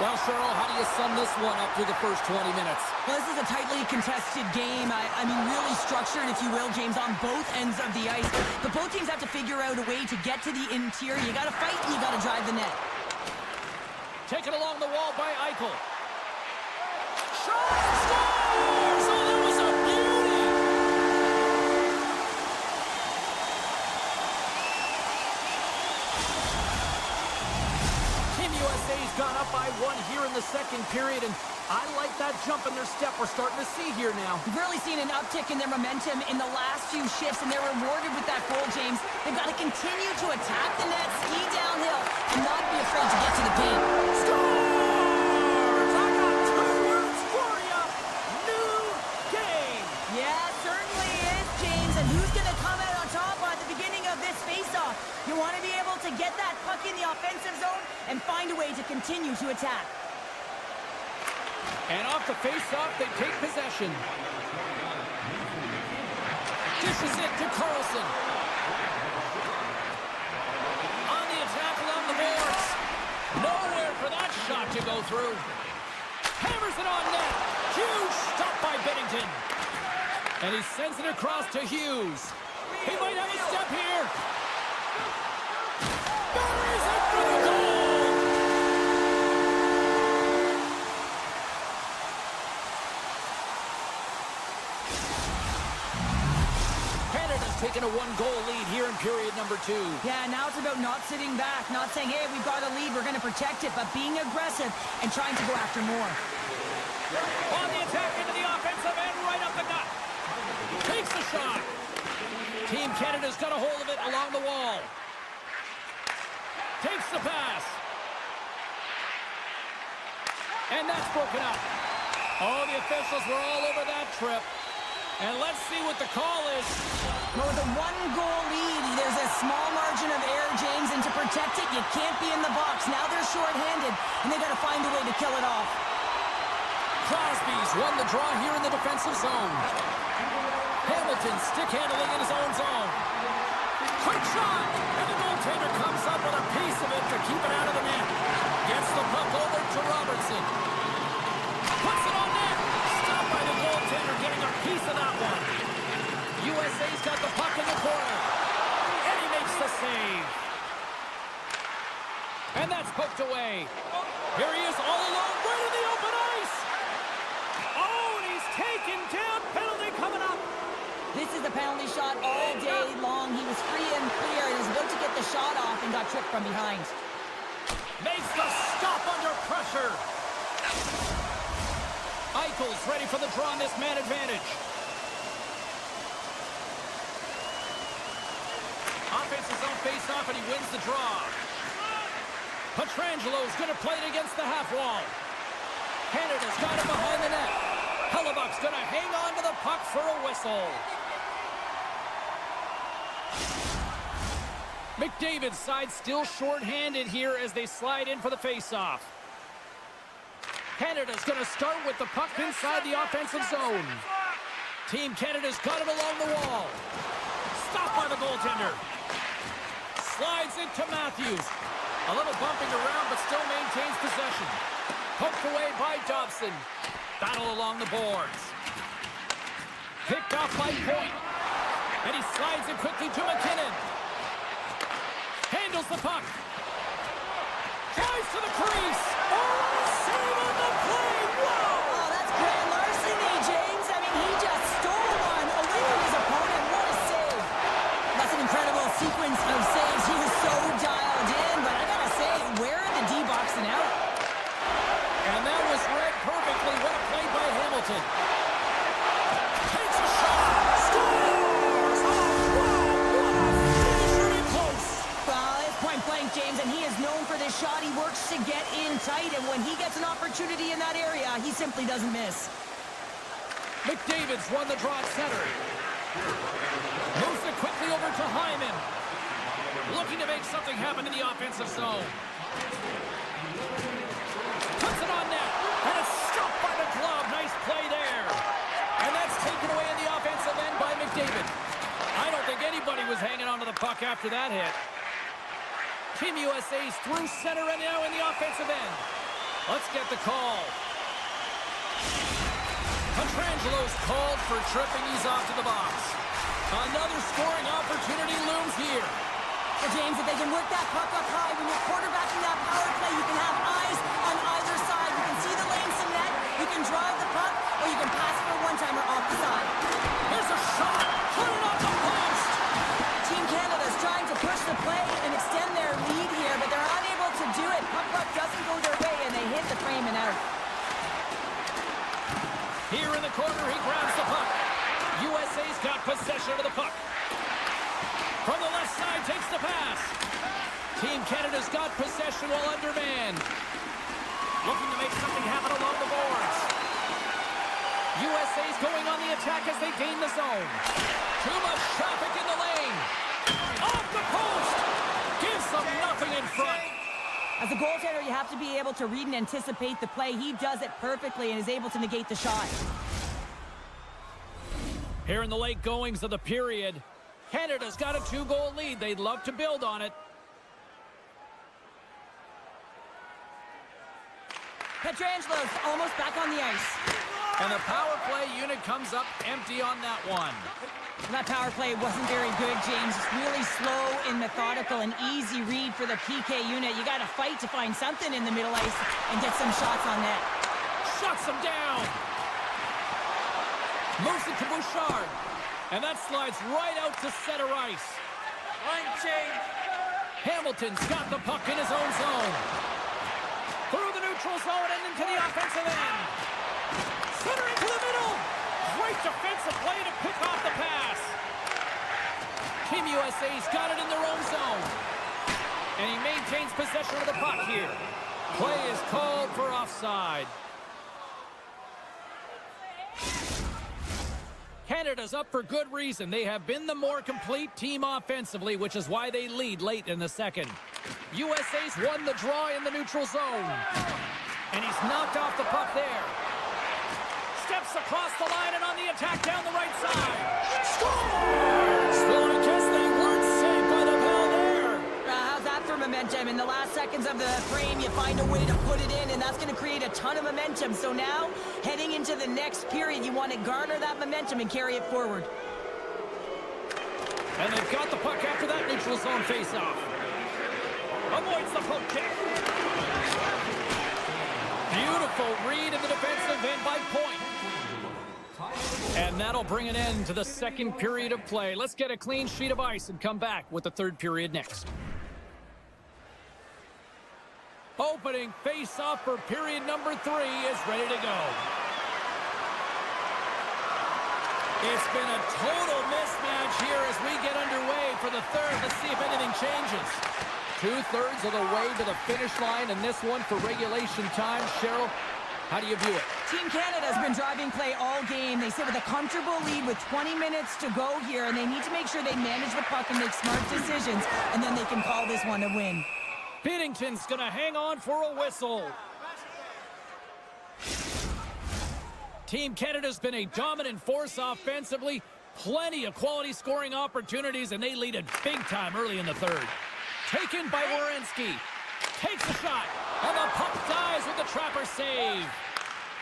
Well, Cheryl, how do you sum this one up through the first 20 minutes?
Well, this is a tightly contested game. I mean, really structured, if you will, James, on both ends of the ice. But both teams have to figure out a way to get to the interior. You got to fight and you got to drive the net.
Taken along the wall by Eichel. Shot! Scores! Oh, that was a beauty! Team USA's gone up by 1 here in the second period, and I like that jump in their step we're starting to see here now.
We've really seen an uptick in their momentum in the last few shifts, and they're rewarded with that goal, James. They've got to continue to attack the net, ski downhill, and not be afraid to get to the paint.
Scores! I got 2 words for you. New game.
Yeah, certainly is, James. And who's going to come out on top at the beginning of this face-off? You want to be able to get that puck in the offensive zone and find a way to continue to attack.
And off the face-off, they take possession. Dishes it to Carlson. On the attack along the boards. Nowhere for that shot to go through. Hammers it on net. Huge stop by Bennington. And he sends it across to Hughes. He might have a step here. Buries it for the goal. Canada's taken a 1-goal lead here in period number 2.
Yeah, now it's about not sitting back, not saying, hey, we've got a lead, we're going to protect it, but being aggressive and trying to go after more.
On the attack into the offensive end, right up the gut. Takes the shot. Team Canada's got a hold of it along the wall. Takes the pass. And that's broken up. Oh, the officials were all over that trip. And let's see what the call is.
Well, with a 1-goal lead, there's a small margin of error, James, and to protect it, you can't be in the box. Now they're shorthanded, and they got to find a way to kill it off.
Crosby's won the draw here in the defensive zone. Hamilton stick handling in his own zone. Quick shot, and the goaltender comes up with a piece of it to keep it out of the net. Gets the puck over to Robertson. Puts it on net. Stopped by the goaltender, getting a piece of that one. USA's got the puck in the corner. And he makes the save. And that's poked away. Here he is all alone, right in the open ice. Oh, and he's taken down. Penalty coming up.
This is a penalty shot all day long. He was free and clear. He was about to get the shot off and got tripped from behind.
Makes the stop under pressure. Eichel's ready for the draw on this man advantage. Offensive zone face-off, and he wins the draw. Petrangelo's going to play it against the half wall. Canada's got it behind the net. Hellebuck's going to hang on to the puck for a whistle. McDavid's side still short-handed here as they slide in for the face-off. Canada's going to start with the puck inside the offensive zone. Team Canada's got it along the wall. Stopped by the goaltender. Slides into Matthews. A little bumping around, but still maintains possession. Poked away by Dobson. Battle along the boards. Picked off by Point. And he slides it quickly to McKinnon. Handles the puck. Drives to the crease. Oh, save on the play. Whoa!
Oh, that's grand larceny, James. I mean, he just stole one away from his opponent. What a save. That's an incredible sequence of saves. He was so dialed in, but I gotta say, where are the D-boxing out?
And that was read perfectly. What a play by Hamilton. Takes a shot. Scores! Oh, wow! What a finisher in close.
Well, it's point blank, James, and he is known for this shot. He works to get in tight, and when he gets an opportunity in that area, he simply doesn't miss.
McDavid's won the draw at center. Moves it quickly over to Hyman. Looking to make something happen in the offensive zone. Puts it on net. And it's stopped by the glove. Nice play there. And that's taken away in the offensive end by McDavid. I don't think anybody was hanging on to the puck after that hit. Team USA's through center and now in the offensive end. Let's get the call. Petrangelo's called for tripping. He's off to the box. Another scoring opportunity looms here.
Well, James, if they can work that puck up high, when you're quarterbacking that power play, you can have eyes on either side. You can see the lanes in net, you can drive the puck, or you can pass for a one-timer off the side.
Here's a shot. Put it off the post.
Team Canada's trying to push the play and extend their lead here, but they're unable to do it. Puck doesn't go their way, and they hit the frame and out.
Here in the corner, he grabs the puck. USA's got possession of the puck. From the left side, takes the pass. Team Canada's got possession while undermanned. Looking to make something happen along the boards. USA's going on the attack as they gain the zone. Too much traffic in the lane. Off the post. Gives them nothing in front.
As a goaltender, you have to be able to read and anticipate the play. He does it perfectly and is able to negate the shot.
Here in the late goings of the period, Canada's got a 2-goal lead. They'd love to build on it.
Petrangelo's almost back on the ice.
And the power play unit comes up empty on that one.
That power play wasn't very good, James. Really slow and methodical, an easy read for the PK unit. You got to fight to find something in the middle ice and get some shots on net.
Shuts him down. Moves it to Bouchard. And that slides right out to center ice.
Line change.
Hamilton's got the puck in his own zone. Through the neutral zone and into the offensive end. Center into the middle. Great defensive play to pick off the pass. Team USA's got it in their own zone. And he maintains possession of the puck here. Play is called for offside. Canada's up for good reason. They have been the more complete team offensively, which is why they lead late in the second. USA's won the draw in the neutral zone. And he's knocked off the puck there. Steps across the line and on the attack down the right side. Scores! Well, I guess they weren't saved by the bell there.
How's that for momentum? In the last seconds of the frame, you find a way to put it in, and that's going to create a ton of momentum. So now, heading into the next period, you want to garner that momentum and carry it forward.
And they've got the puck after that neutral zone face-off. Avoids the poke kick. Beautiful read in the defensive end by Point. And that'll bring an end to the second period of play. Let's get a clean sheet of ice and come back with the third period next. Opening face-off for period number 3 is ready to go. It's been a total mismatch here as we get underway for the third. Let's see if anything changes. 2/3 of the way to the finish line, and this one for regulation time. Cheryl, how do you view it?
Team Canada's been driving play all game. They sit with a comfortable lead with 20 minutes to go here, and they need to make sure they manage the puck and make smart decisions, and then they can call this one a win.
Binnington's going to hang on for a whistle. Team Canada's been a dominant force offensively. Plenty of quality scoring opportunities, and they lead it big time early in the third. Taken by Werenski. Takes a shot, and the puck dies with the trapper save.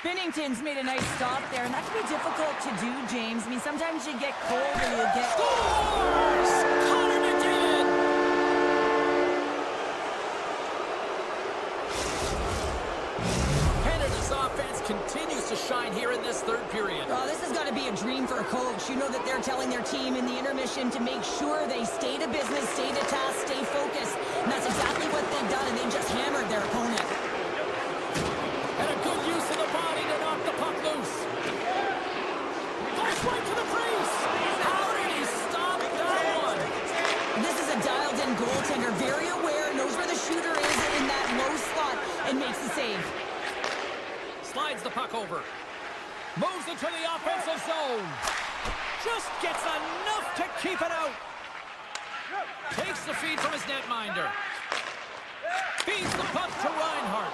Binnington's made a nice stop there, and that can be difficult to do, James. I mean, sometimes you get cold or you get...
Scores! Connor McDavid! Canada's offense continues to shine here in this third period.
Oh, this has got to be a dream for a coach. You know that they're telling their team in the intermission to make sure they stay to business, stay to task, stay focused. And that's exactly what they've done, and they've just hammered their opponent.
And a good use of the body to knock the puck loose. Flash right to the crease. How did he stop that one?
This is a dialed-in goaltender, very aware, knows where the shooter is in that low slot, and makes the save.
Slides the puck over. Moves it to the offensive zone. Just gets enough to keep it out. Takes the feed from his netminder. Feeds the puck to Reinhart.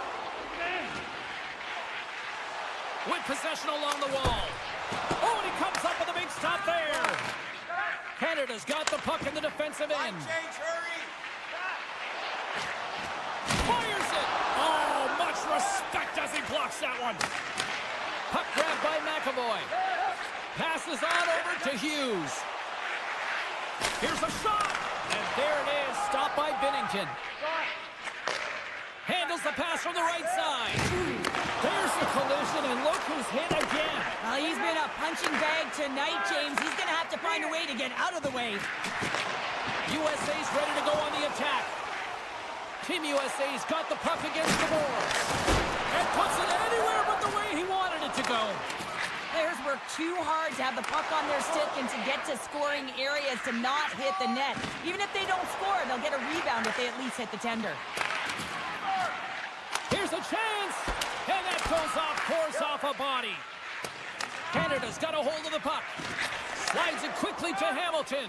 With possession along the wall. Oh, and he comes up with a big stop there. Canada's got the puck in the defensive end.
Change, hurry.
respect as he blocks that one. Puck grabbed by McAvoy. Passes on over to Hughes. Here's a shot. And there it is. Stopped by Binnington. Handles the pass from the right side. There's the collision, and look who's hit again.
Well, he's been a punching bag tonight, James. He's going to have to find a way to get out of the way.
USA's ready to go on the attack. Team USA's got the puck against the boards. And puts it anywhere but the way he wanted it to go.
Players work too hard to have the puck on their stick and to get to scoring areas to not hit the net. Even if they don't score, they'll get a rebound if they at least hit the tender.
Here's a chance, and that goes off course off a body. Canada's got a hold of the puck. Slides it quickly to Hamilton.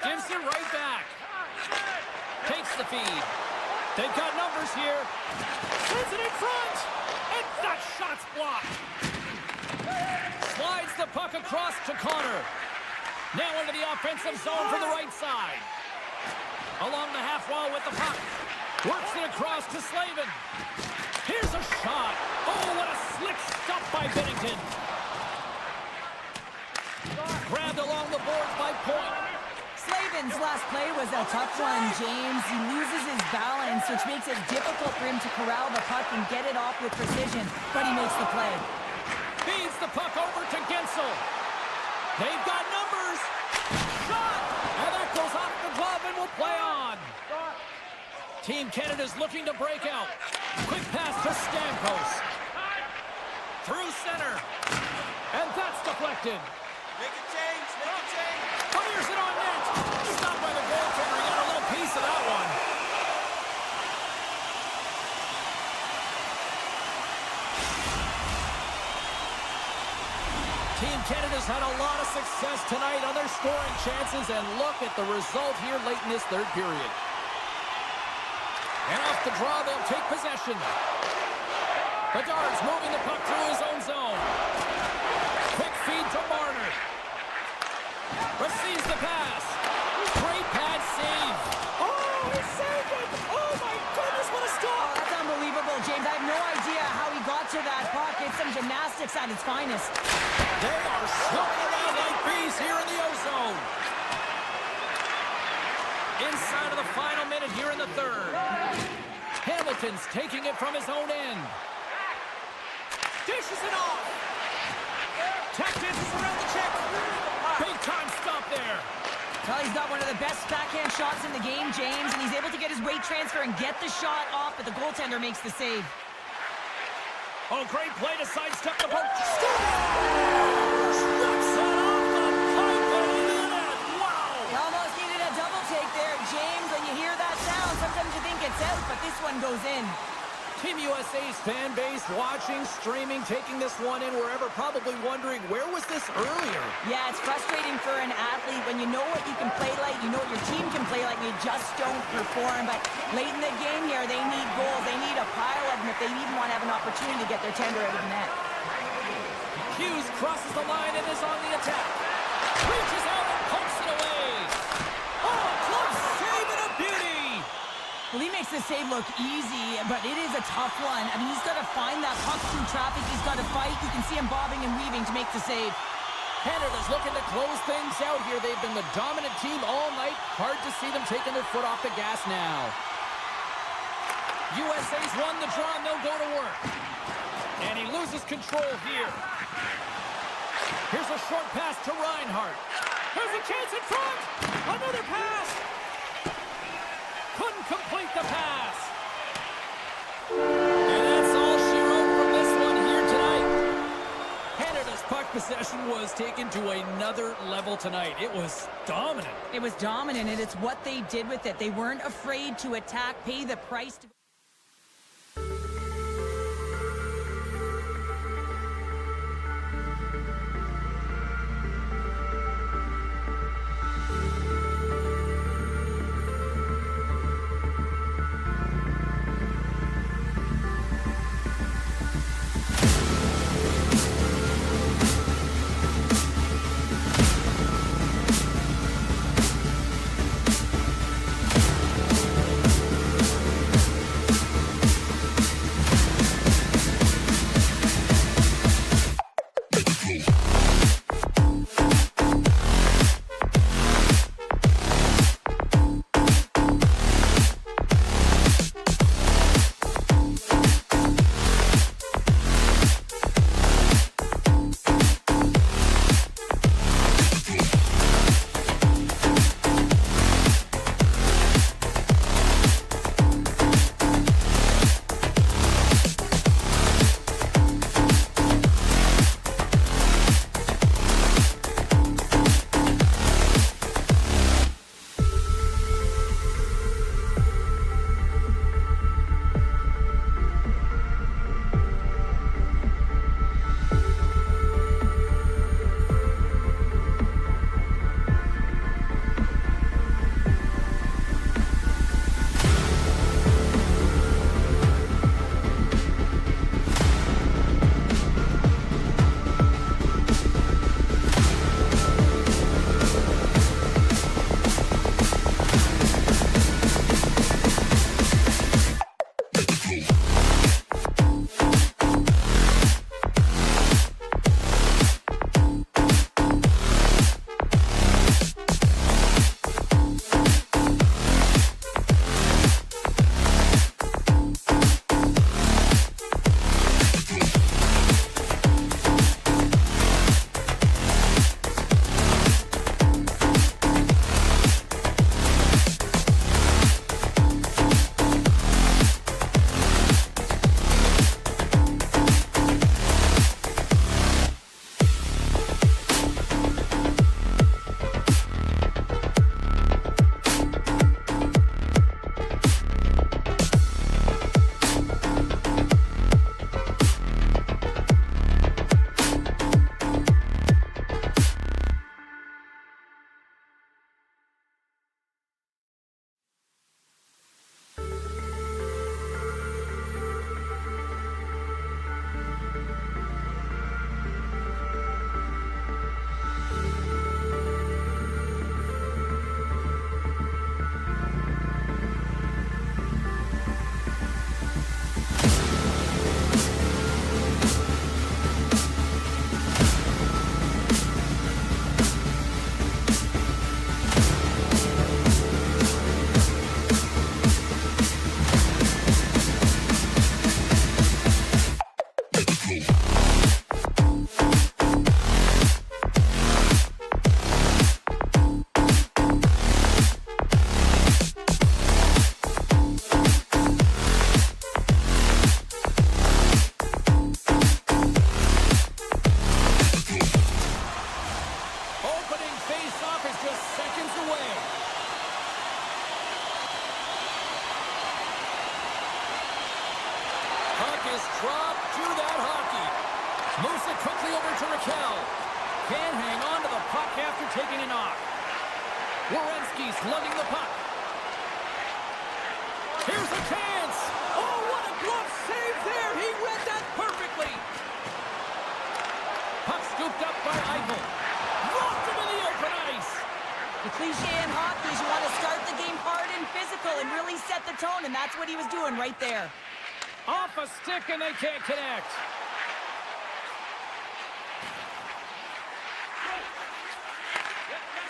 Gives it right back. Takes the feed. They've got numbers here. Sends it in front, and that shot's blocked. Slides the puck across to Connor. Now into the offensive zone from the right side. Along the half wall with the puck. Works it across to Slavin. Here's a shot. Oh, what a slick stop by Binnington. Grabbed along the boards by Point.
Slavin's last play was a tough one, James. He loses his balance, which makes it difficult for him to corral the puck and get it off with precision, but he makes the play.
Feeds the puck over to Gensel. They've got numbers. Shot! And that goes off the glove and will play on. Team Canada's looking to break out. Quick pass to Stamkos. Through center. And that's deflected.
Make a change, make a change.
Fires it on net. Stopped by the goaltender. He got a little piece of that one. Team Canada's had a lot of success tonight on their scoring chances, and look at the result here late in this third period. And off the draw, they'll take possession. Bedard's moving the puck through his own zone. Quick feed to Marner. Receives the pass. Great pad save. Oh, he saved it. Oh, my goodness, what a stop.
Oh, that's unbelievable, James. I have no idea how he got to that puck. It's some gymnastics at its finest.
They are swimming around like bees here in the O-zone. Inside of the final minute here in the third. Hamilton's taking it from his own end. Dishes it off. Tactics around the check. Big time stop there.
Well, he's got one of the best backhand shots in the game, James, and he's able to get his weight transfer and get the shot off, but the goaltender makes the save.
Oh, great play to sidestep the puck. Scores! Rips it off the pipe and into the net. Wow!
He almost needed a double take there, James. When you hear that sound, sometimes you think it's out, but this one goes in.
Team USA's fan base watching, streaming, taking this one in wherever, probably wondering, where was this earlier?
Yeah, it's frustrating for an athlete when you know what you can play like, you know what your team can play like, and you just don't perform. But late in the game here, they need goals. They need a pile of them if they even want to have an opportunity to get their tender out of the net.
Hughes crosses the line and is on the attack. Reaches out and pokes it away. Oh, close save and a beauty.
Well, he makes the save look easy, but it is a tough one. I mean, he's got to find that puck through traffic. He's got to fight. You can see him bobbing and weaving to make the save.
Canada's looking to close things out here. They've been the dominant team all night. Hard to see them taking their foot off the gas now. USA's won the draw, and they'll go to work. And he loses control here. Here's a short pass to Reinhart. There's a chance in front. Another pass. Couldn't complete the pass. And that's all she wrote from this one here tonight. Canada's puck possession was taken to another level tonight. It was dominant.
It was dominant, and it's what they did with it. They weren't afraid to attack, pay the price to...
Up to that hockey. Moves it quickly over to Raquel. Can't hang on to the puck after taking a knock. Werenski's lugging the puck. Here's a chance. Oh, what a glove save there. He read that perfectly. Puck scooped up by Eichel. Locked him in the open ice.
The cliche in hockey is you want to start the game hard and physical and really set the tone, and that's what he was doing right there.
Off a stick, and they can't connect.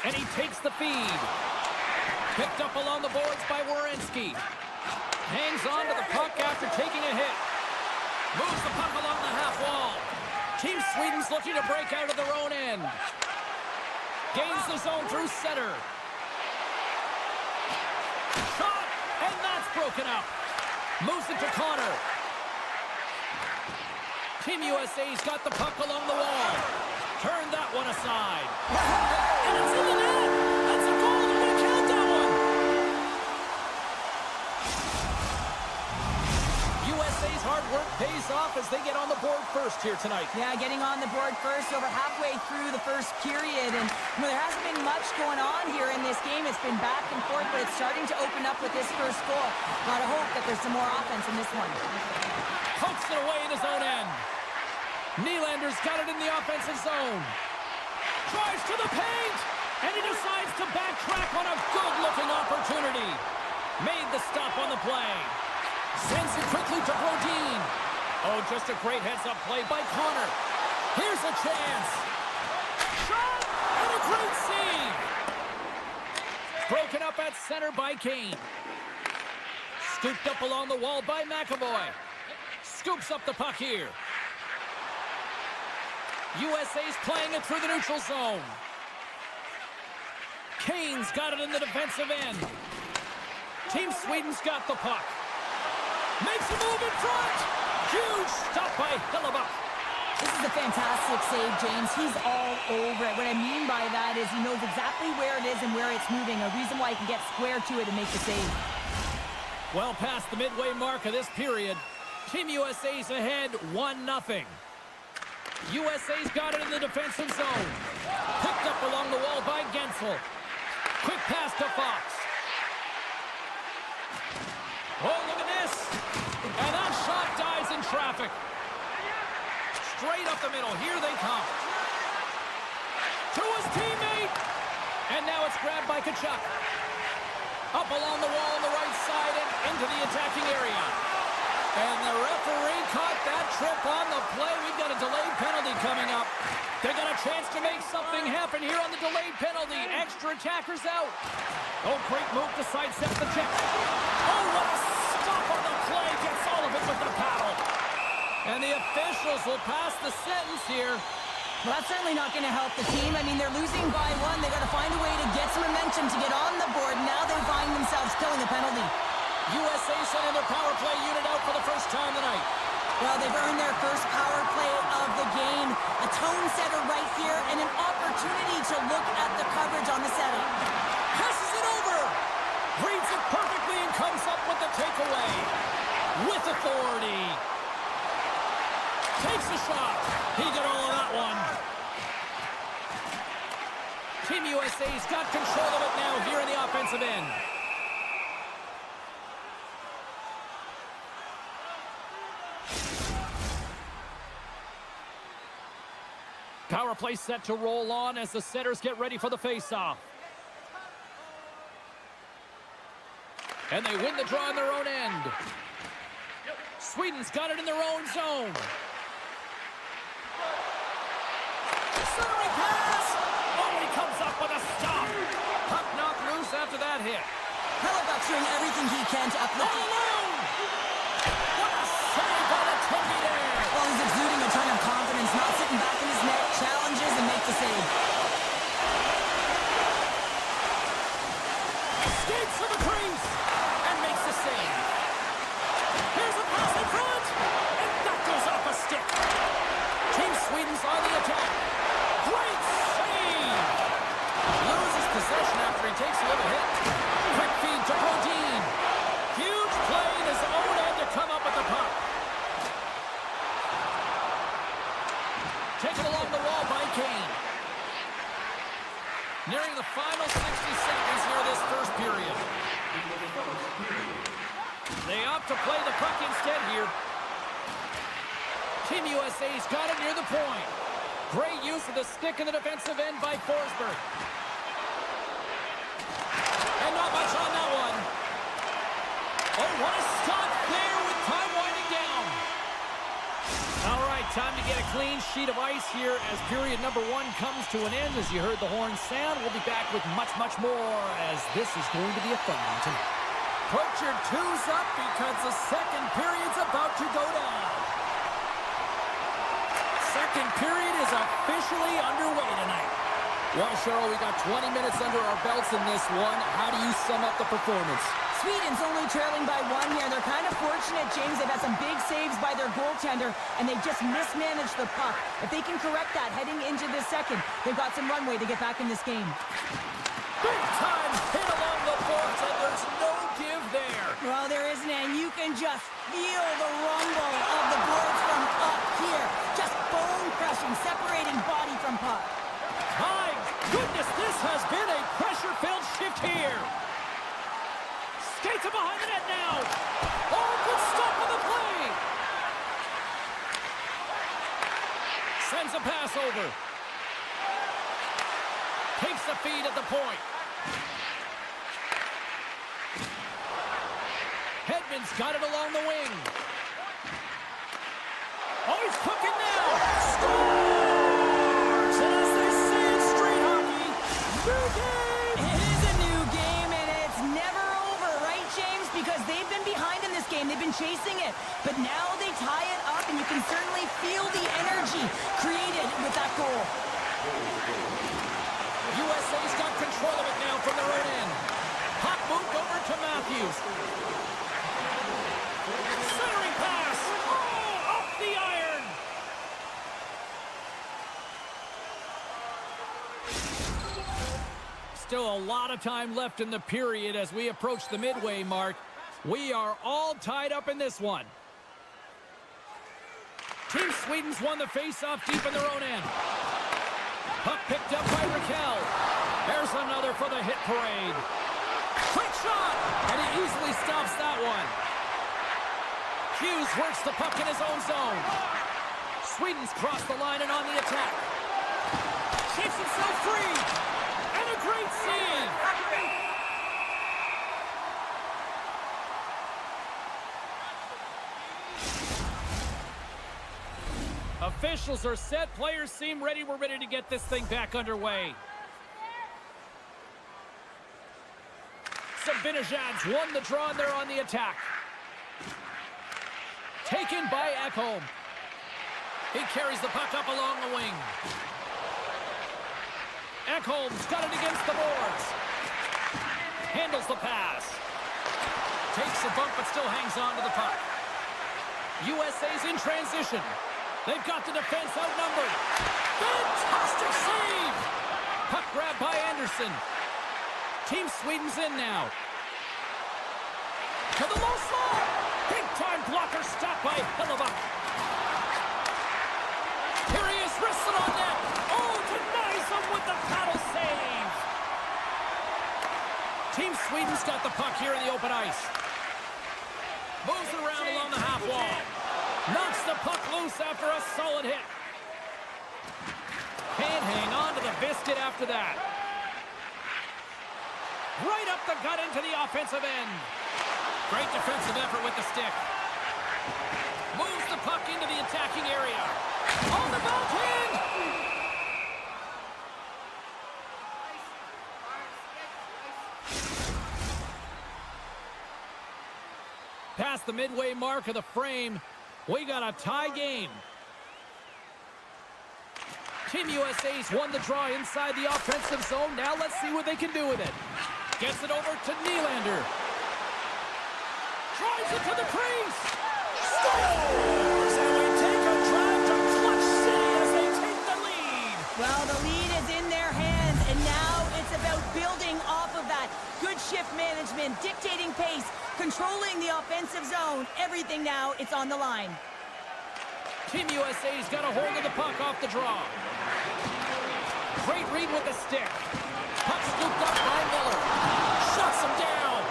And he takes the feed. Picked up along the boards by Werenski. Hangs on to the puck after taking a hit. Moves the puck along the half wall. Team Sweden's looking to break out of their own end. Gains the zone through center. Shot, and that's broken up. Moves it to Connor. Team USA's got the puck along the wall. Turn that one aside. And it's in the net. That's a goal. They're going to count that one. USA's hard work pays off as they get on the board first here tonight.
Yeah, getting on the board first over halfway through the first period. And there hasn't been much going on here in this game. It's been back and forth, but it's starting to open up with this first goal. Gotta hope that there's some more offense in this one.
Pokes it away in his own end. Nylander's got it in the offensive zone. Drives to the paint, and he decides to backtrack on a good-looking opportunity. Made the stop on the play. Sends it quickly to Brodin. Oh, just a great heads-up play by Connor. Here's a chance. Shot, and a great save. Broken up at center by Kane. Scooped up along the wall by McAvoy. Scoops up the puck here. USA's playing it through the neutral zone. Kane's got it in the defensive end. Team Sweden's got the puck. Makes a move in front. Huge stop by Hillebuck.
This is a fantastic save, James. He's all over it. What I mean by that is he knows exactly where it is and where it's moving. A reason why he can get square to it and make the save.
Well past the midway mark of this period. Team USA's ahead 1-0. USA's got it in the defensive zone. Picked up along the wall by Gensel. Quick pass to Fox. Oh, look at this. And that shot dies in traffic. Straight up the middle. Here they come. To his teammate. And now it's grabbed by Tkachuk. Up along the wall on the right side and into the attacking area. And the referee caught that trip on the play. We've got a delayed penalty coming up. They got a chance to make something happen here on the delayed penalty. Extra attackers out. Oh, great move to sidestep the check. Oh, what a stop on the play. Gets all of it with the paddle. And the officials will pass the sentence here.
Well, that's certainly not going to help the team. I mean, they're losing by one. They got to find a way to get some momentum to get on the board. Now they find themselves killing a penalty.
USA sending their power play unit out for the first time tonight.
Well, they've earned their first power play of the game. A tone setter right here and an opportunity to look at the coverage on the setup.
Passes it over. Reads it perfectly and comes up with the takeaway. With authority. Takes a shot. He got all of that one. Team USA's got control of it now here in the offensive end. Power play set to roll on as the setters get ready for the face-off. And they win the draw in their own end. Sweden's got it in their own zone. Centering pass! Oh, he comes up with a stop. Puck knocked loose after that hit.
Hillebuck's doing everything he can to uplift
All
it.
alone! What a save by the Tempe there!
Well, he's exuding a ton of confidence, not sitting back in his net, challenges and makes the save.
Skates to the crease and makes the save. Here's a pass in front, and that goes off a stick. Team Sweden's on the attack. Great save! Loses possession after he takes a little hit. Quick feed to Brodin. Huge play in his own end taken along the wall by Kane. Nearing the final 60 seconds here this first period. They opt to play the puck instead here. Team USA's got it near the point. Great use of the stick in the defensive end by Forsberg. And not much on that one. Oh, what a stop there with time winding down. All right, time to get a clean sheet of ice here as period number 1 comes to an end. As you heard the horn sound, we'll be back with much, much more as this is going to be a fun one tonight. Put your twos up because the second period's about to go down. Second period is officially underway tonight. Well, Cheryl, we got 20 minutes under our belts in this one. How do you sum up the performance?
Sweden's only trailing by 1 here. They're kind of fortunate, James. They've had some big saves by their goaltender, and they just mismanaged the puck. If they can correct that heading into the second, they've got some runway to get back in this game.
Big time hit along the boards, and there's no give there.
Well, there isn't, and you can just feel the rumble of the boards from up here. Just bone-crushing, separating body from puck.
My goodness, this has been a pressure-filled shift here. Skates are behind the net now. Oh, good stop on the play. Sends a pass over. Takes the feed at the point. Hedman's got it along the wing. Oh, he's cooking now. Scores! And as they say in street hockey, new game!
It is a new game, and it's never over, right, James? Because they've been behind in this game. They've been chasing it. But now they tie it up, and you can certainly feel the energy created with that goal.
USA's got control of it now from their own end. Puck moved over to Matthews. Centering pass. Oh, off the iron. Still a lot of time left in the period as we approach the midway mark. We are all tied up in this one. Team Sweden's won the face-off deep in their own end. Puck picked up by Raquel. There's another for the hit parade. Quick shot! And he easily stops that one. Hughes works the puck in his own zone. Sweden's crossed the line and on the attack. Shakes himself free. And a great save. Officials are set. Players seem ready. We're ready to get this thing back underway. Zibanejad's won the draw and they're on the attack. Taken by Ekholm. He carries the puck up along the wing. Ekholm's got it against the boards. Handles the pass. Takes a bump but still hangs on to the puck. USA's in transition. They've got the defense outnumbered. Fantastic save! Puck grab by Anderson. Team Sweden's in now. To the low slot. Big time blocker stopped by Hillebuck. Here he is, wrestled on net. Oh, denies him with the paddle save. Team Sweden's got the puck here in the open ice. Moves it around along the half wall. Knocks the puck loose after a solid hit. Can't hang on to the biscuit after that. Right up the gut into the offensive end. Great defensive effort with the stick. Moves the puck into the attacking area. On the backhand! Past the midway mark of the frame, we got a tie game. Team USA's won the draw inside the offensive zone. Now let's see what they can do with it. Gets it over to Nylander. Drives it to the crease. Scores! And we take a drive to Clutch City as they take the lead.
Well, the lead is in their hands, and now it's about building off of that. Good shift management, dictating pace, controlling the offensive zone. Everything now, it's on the line.
Team USA's got a hold of the puck off the draw. Great read with the stick. Puck scooped up by Miller. Shuts him down.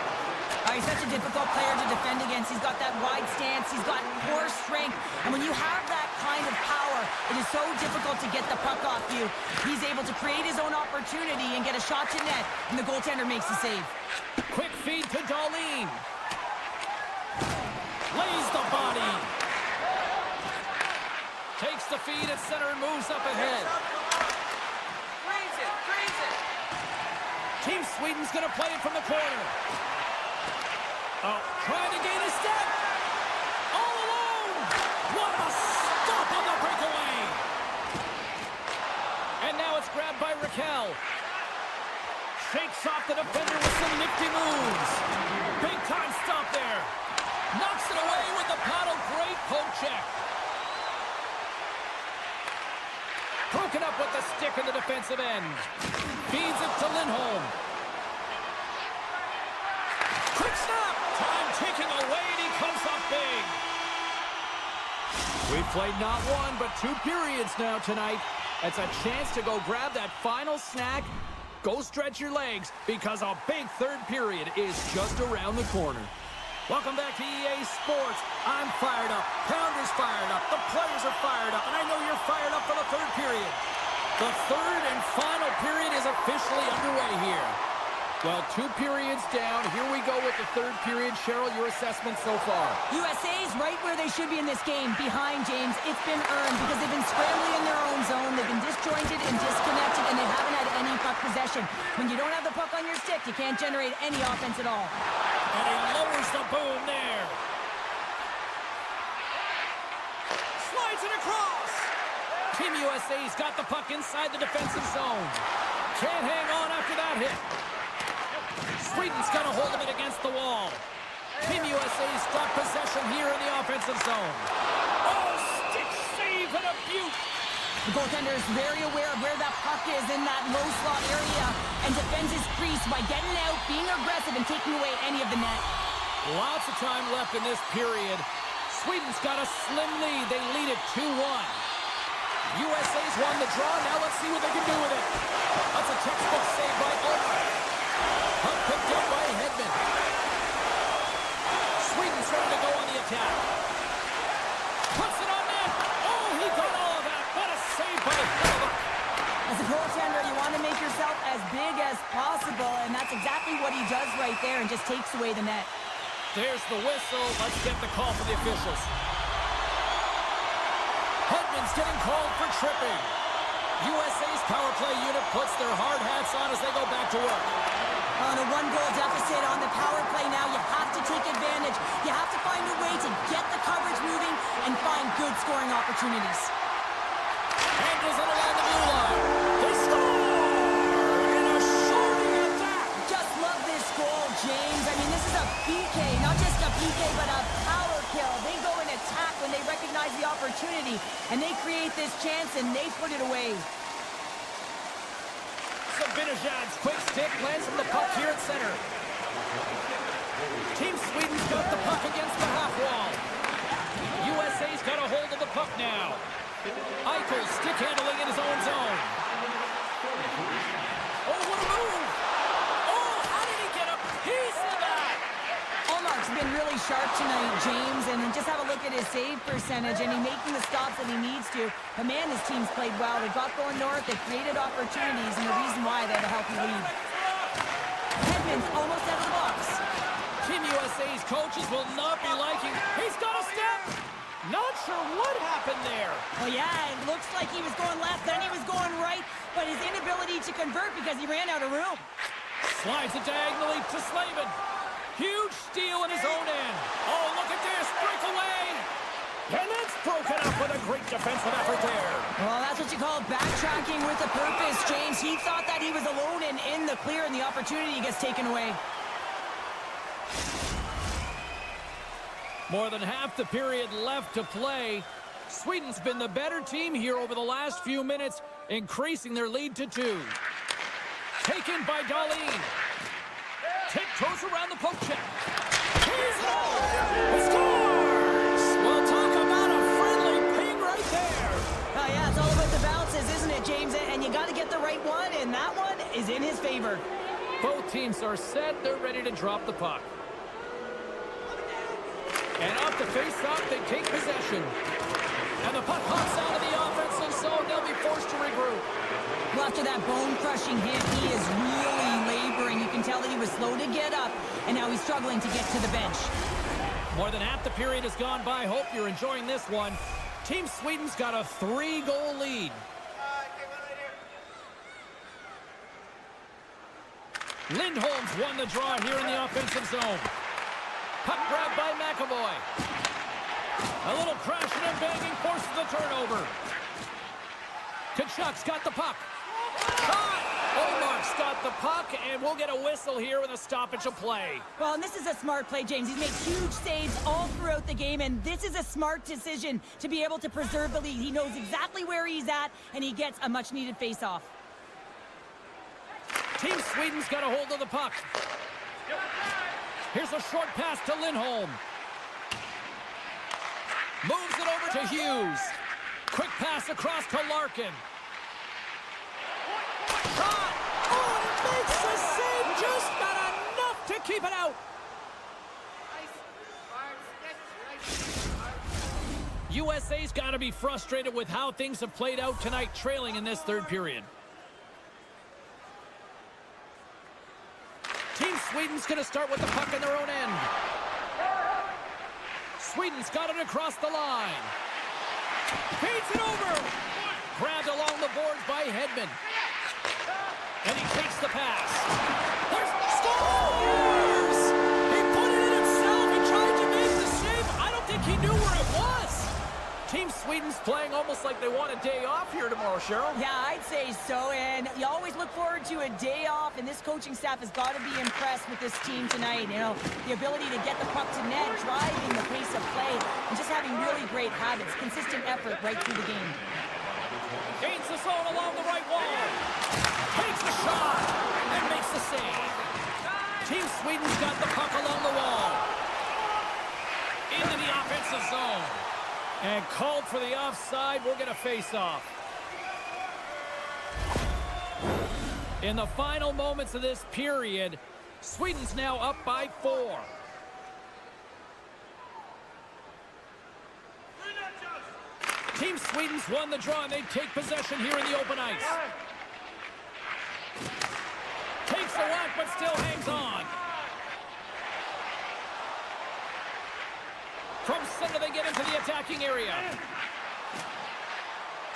He's such a difficult player to defend against. He's got that wide stance. He's got poor strength. And when you have that kind of power, it is so difficult to get the puck off you. He's able to create his own opportunity and get a shot to net, and the goaltender makes the save.
Quick feed to Darlene. Lays the body. Takes the feed at center and moves up ahead.
Freeze it, freeze it.
Team Sweden's going to play it from the corner. Oh, trying to gain a step. All alone. What a stop on the breakaway. And now it's grabbed by Raquel. Shakes off the defender with some nifty moves. Big time stop there. Knocks it away with the paddle. Great poke check. Broken up with the stick in the defensive end. Feeds it to Lindholm. Quick snap. Time ticking away, and he comes up big. We've played not one, but 2 periods now tonight. It's a chance to go grab that final snack. Go stretch your legs, because a big third period is just around the corner. Welcome back to EA Sports. I'm fired up. Pounder's fired up. The players are fired up. And I know you're fired up for the third period. The third and final period is officially underway here. Well, 2 periods down. Here we go with the third period. Cheryl, your assessment so far?
USA's right where they should be in this game, behind James. It's been earned because they've been scrambling in their own zone. They've been disjointed and disconnected, and they haven't had any puck possession. When you don't have the puck on your stick, you can't generate any offense at all.
And he lowers the boom there. Slides it across. Team USA's got the puck inside the defensive zone. Can't hang on after that hit. Sweden's got a hold of it against the wall. Team USA's got possession here in the offensive zone. Oh, stick save and a beaut.
The goaltender is very aware of where that puck is in that low slot area and defends his crease by getting out, being aggressive, and taking away any of the net.
Lots of time left in this period. Sweden's got a slim lead. They lead it 2-1. USA's won the draw. Now let's see what they can do with it. That's a textbook save by Ulrich. Puck picked up by Hedman. Sweden's ready to go on the attack. Puts it on net. Oh, he got all of that. What a save by Hedman.
As a goaltender, you want to make yourself as big as possible, and that's exactly what he does right there and just takes away the net.
There's the whistle. Let's get the call from the officials. Hedman's getting called for tripping. USA's power play unit puts their hard hats on as they go back to work.
On a 1-goal deficit on the power play now, you have to take advantage. You have to find a way to get the coverage moving and find good scoring opportunities.
Handles it along the blue line. They score! And a shooting attack!
Just love this goal, James. I mean, this is a PK, not just a PK, but a power kill. They go and attack when they recognize the opportunity, and they create this chance, and they put it away.
Sabinajad's quick stick lands from the puck here at center. Team Sweden's got the puck against the half wall. USA's got a hold of the puck now. Eichel stick handling in his own zone. Oh, what a move! Oh, how did he get a piece of that?
Allmark's been really sharp tonight, James, and just have a look at his save percentage, and he's making the stops that he needs to. But man, his team's played well. They got going north, they created opportunities, and the reason why they have a healthy lead. Hedman's almost out of the box.
Team USA's coaches will not be liking. He's got a step. Not sure what happened there.
Well, yeah, it looks like he was going left, then he was going right, but his inability to convert because he ran out of room.
Slides it diagonally to Slavin. Huge steal in his own end. Oh, look at this. Breakaway. And that's broken up with a great defensive effort there.
Well, that's what you call backtracking with a purpose, James. He thought that he was alone and in the clear, and the opportunity gets taken away.
More than half the period left to play. Sweden's been the better team here over the last few minutes, increasing their lead to 2. Taken by Darlene. Tiptoes around the poke check. He's it all! He scores! Well, talk about a friendly ping right
it, James, and you got to get the right one, and that one is in his favor.
Both teams are set. They're ready to drop the puck. And up to face off, they take possession. And the puck hops out of the offensive zone. They'll be forced to regroup.
Well, after that bone-crushing hit, he is really laboring. You can tell that he was slow to get up, and now he's struggling to get to the bench.
More than half the period has gone by. Hope you're enjoying this one. Team Sweden's got a 3-goal lead. Lindholm's won the draw here in the offensive zone. Puck grabbed by McAvoy. A little crashing and banging forces the turnover. Kachuk's got the puck. Shot! Olmark's got the puck, and we'll get a whistle here with a stoppage of play.
Well, and this is a smart play, James. He's made huge saves all throughout the game, and this is a smart decision to be able to preserve the lead. He knows exactly where he's at, and he gets a much-needed face-off.
Team Sweden's got a hold of the puck. Here's a short pass to Lindholm. Moves it over to Hughes. Quick pass across to Larkin. Shot! Oh, it makes the save! Just not enough to keep it out. USA's got to be frustrated with how things have played out tonight, trailing in this third period. Team Sweden's going to start with the puck in their own end. Sweden's got it across the line. Feeds it over. Grabbed along the boards by Hedman. And he takes the pass. There's scores! He put it in himself. He tried to make the save. I don't think he knew where it was. Team Sweden's playing almost like they want a day off here tomorrow, Cheryl.
Yeah, I'd say so, and you always look forward to a day off, and this coaching staff has got to be impressed with this team tonight. You know, the ability to get the puck to net, driving the pace of play, and just having really great habits, consistent effort right through the game.
Gains the zone along the right wall. Takes the shot and makes the save. Team Sweden's got the puck along the wall. Into the offensive zone. And called for the offside. We'll get a face-off. In the final moments of this period, Sweden's now up by 4. Team Sweden's won the draw, and they take possession here in the open ice. Takes the whack, but still hangs on. From center, they get into the attacking area.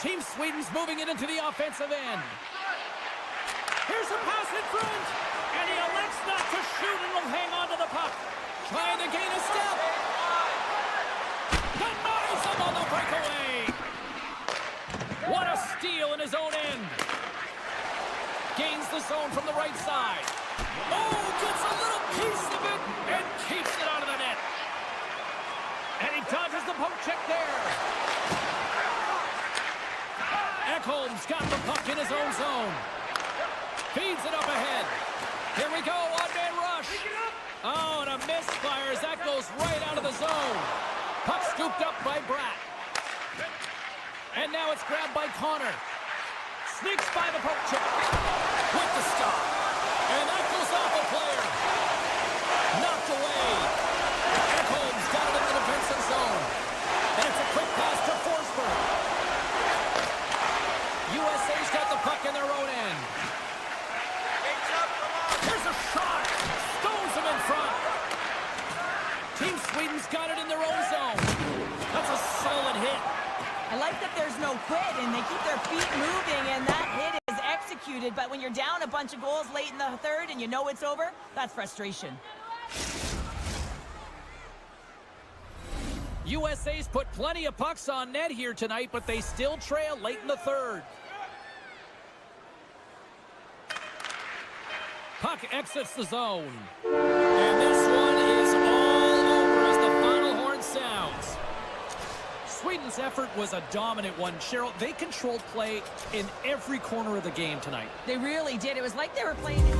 Team Sweden's moving it into the offensive end. Here's a pass in front, and he elects not to shoot and will hang on to the puck. Trying to gain a step. Denies him on the breakaway. What a steal in his own end. Gains the zone from the right side. Oh, gets a little piece of it and keeps it out of the net. And he dodges the poke check there. Ekholm's got the puck in his own zone. Feeds it up ahead. Here we go, one-man rush. Oh, and a misfire as that goes right out of the zone. Puck scooped up by Bratt. And now it's grabbed by Connor. Sneaks by the poke check. With the stop. And that goes off a player. Knocked away. Ekholm's got it in the defensive zone. And it's a quick pass to Forsberg. USA's got the puck in their own end. Here's a shot. Stones him in front. Team Sweden's got it in their own zone. That's a solid hit.
I like that there's no quit, and they keep their feet moving, and that hit is executed. But when you're down a bunch of goals late in the third and you know it's over, that's frustration.
USA's put plenty of pucks on net here tonight, but they still trail late in the third. Puck exits the zone. And this one is all over as the final horn sounds. Sweden's effort was a dominant one. Cheryl, they controlled play in every corner of the game tonight.
They really did. It was like they were playing in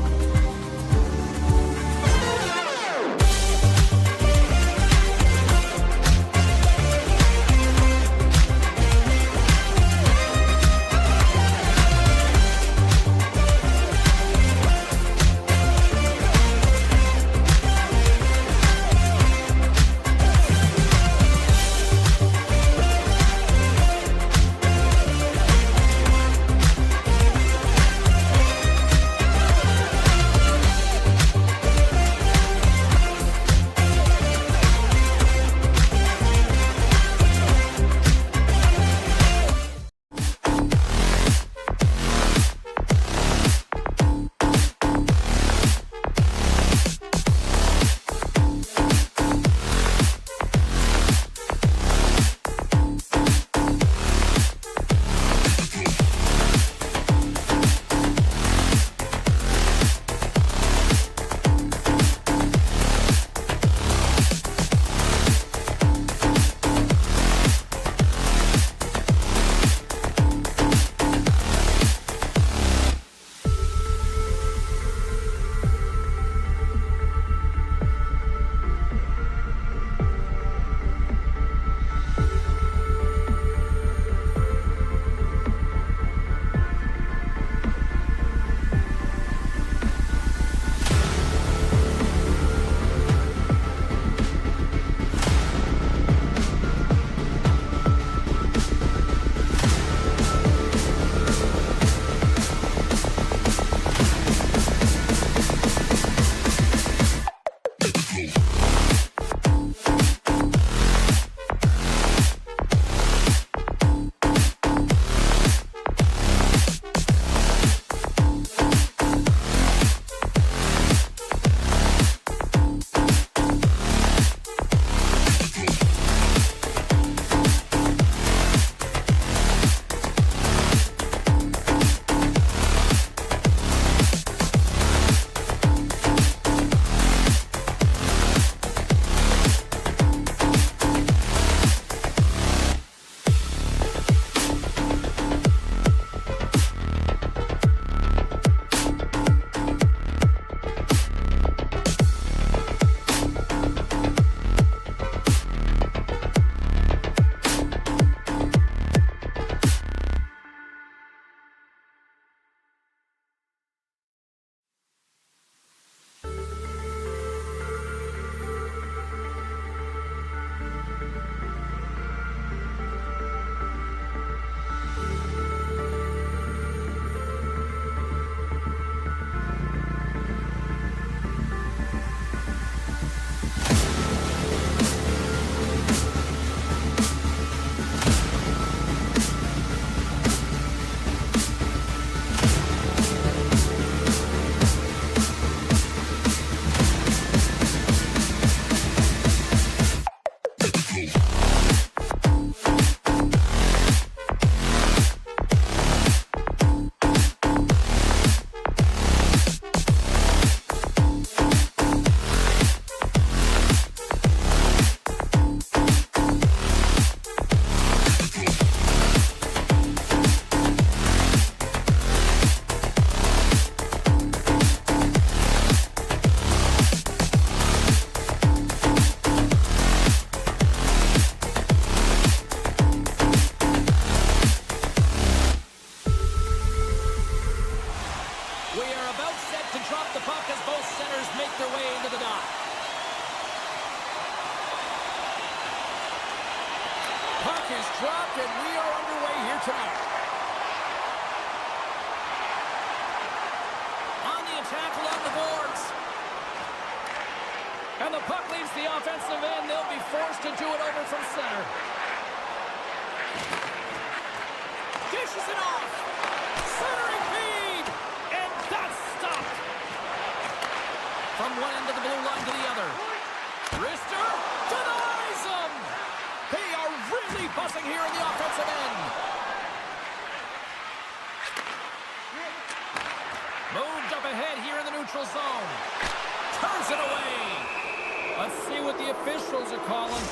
tonight. On the attack along the boards. And the puck leaves the offensive end. They'll be forced to do it over from center. Dishes it off. Centering feed. And that's stopped. From one end of the blue line to the other. Rister denies him. They are really buzzing here in the offensive end. Moved up ahead here in the neutral zone. Turns it away. Let's see what the officials are calling.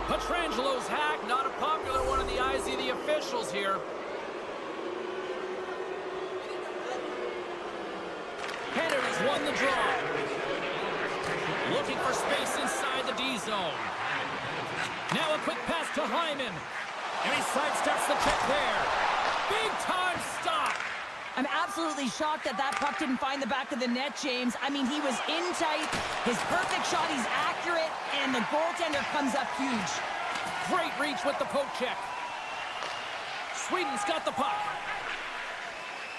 Petrangelo's hack, not a popular one in the eyes of the officials here. Kennedy's won the draw. Looking for space inside the D zone. Now a quick pass to Hyman. And he sidesteps the check there. Big time stop.
I'm absolutely shocked that that puck didn't find the back of the net, James. I mean, he was in tight. His perfect shot, he's accurate, and the goaltender comes up huge.
Great reach with the poke check. Sweden's got the puck.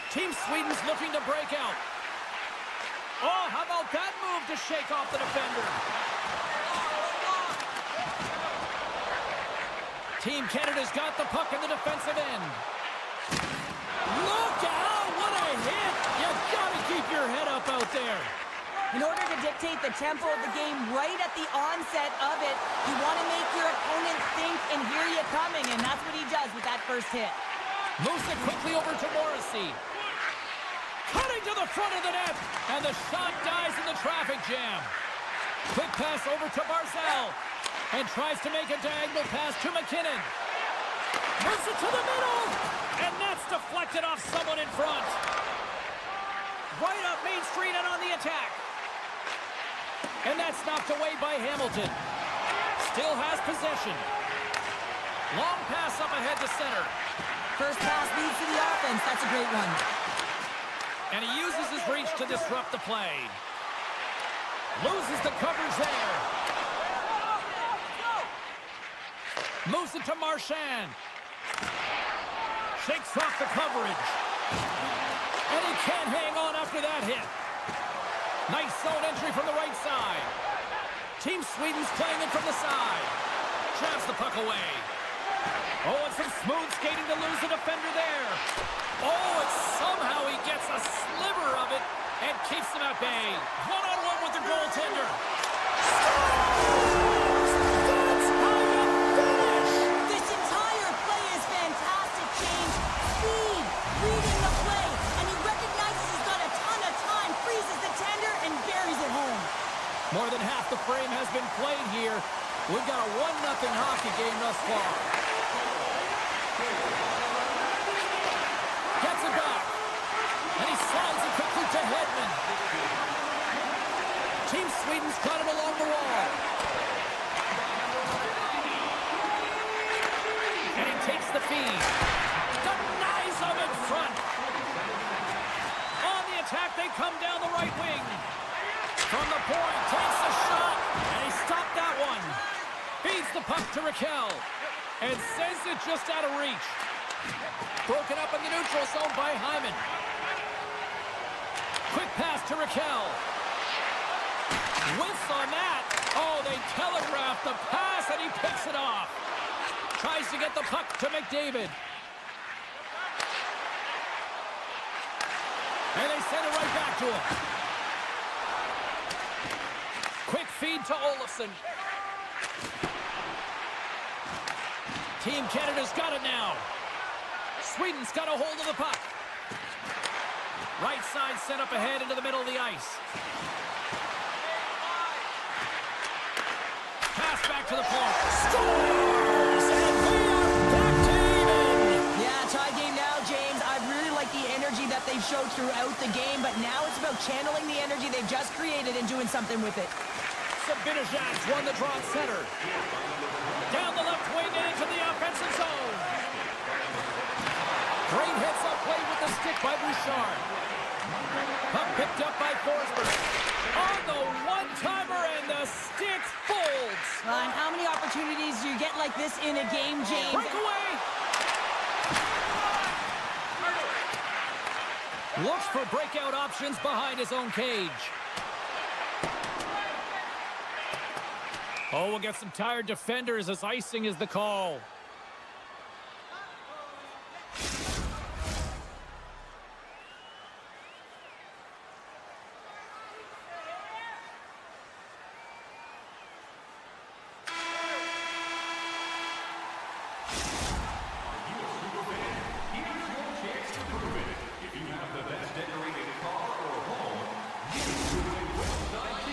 Team Sweden's looking to break out. Oh, how about that move to shake off the defender? Team Canada's got the puck in the defensive end. Look out! What a hit! You gotta keep your head up out there.
In order to dictate the tempo of the game right at the onset of it, you want to make your opponent think and hear you coming, and that's what he does with that first hit.
Moves it quickly over to Morrissey. Cutting to the front of the net, and the shot dies in the traffic jam. Quick pass over to Barzal, and tries to make a diagonal pass to McKinnon. Moves it to the middle, and that's deflected off someone in front. Right up Main Street and on the attack. And that's knocked away by Hamilton. Still has possession. Long pass up ahead to center.
First pass leads to the offense. That's a great one.
And he uses his reach to disrupt the play. Loses the coverage there. Moves it to Marchand. Shakes off the coverage. And he can't hang on after that hit. Nice zone entry from the right side. Team Sweden's playing it from the side. Jabs the puck away. Oh, and some smooth skating to lose the defender there. Oh, and somehow he gets a sliver of it and keeps him at bay. One-on-one with the goaltender. That's how you finish.
This entire play is fantastic, James. Speed, reading the play, and he recognizes he's got a ton of time, freezes the tender, and buries it home.
More than half the frame has been played here. We've got a 1-0 hockey game thus far. Gets it back. And he slides it quickly to Hedman. Team Sweden's got it along the wall. And he takes the feed. Denies him in front. On the attack, they come down the right wing. From the point, takes a shot. And he stopped that one. Feeds the puck to Raquel. And sends it just out of reach. Broken up in the neutral zone by Hyman. Quick pass to Raquel. Whiffs on that. Oh, they telegraphed the pass, and he picks it off. Tries to get the puck to McDavid. And they send it right back to him. Quick feed to Olofsson. Team Canada's got it now. Sweden's got a hold of the puck. Right side sent up ahead into the middle of the ice. Pass back to the point. Scores! And we are back to even.
Yeah, tie game now, James. I really like the energy that they've showed throughout the game, but now it's about channeling the energy they've just created and doing something with it.
Sabinajad's won the draw at center. Down the left wing and into the offensive zone. Great hits up play with the stick by Bouchard. Puck picked up by Forsberg. On the one-timer, and the stick folds.
And how many opportunities do you get like this in a game, James?
Breakaway! Looks for breakout options behind his own cage. Oh, we'll get some tired defenders as icing is the call.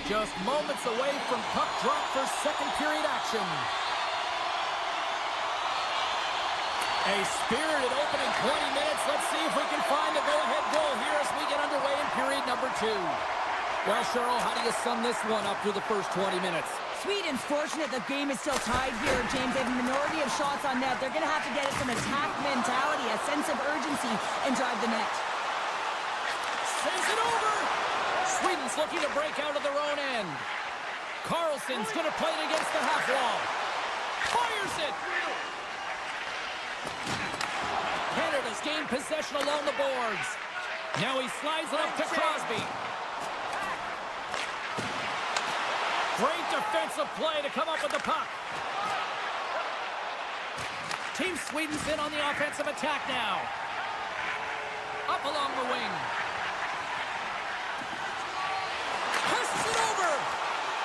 Just moments away from puck drop for second period action. A spirited opening 20 minutes. Let's see if we can find the go-ahead goal here as we get underway in period number 2. Well, Cheryl, how do you sum this one up through the first 20 minutes?
Sweden's fortunate the game is still tied here, James. They have a minority of shots on net. They're going to have to get some attack mentality, a sense of urgency, and drive the net.
Sends it over. Sweden's looking to break out of their own end. Carlson's going to play it against the half wall. Fires it. Canada's gained possession along the boards. Now he slides it up to Crosby. Great defensive play to come up with the puck. Team Sweden's in on the offensive attack now. Up along the wing. Passes it over.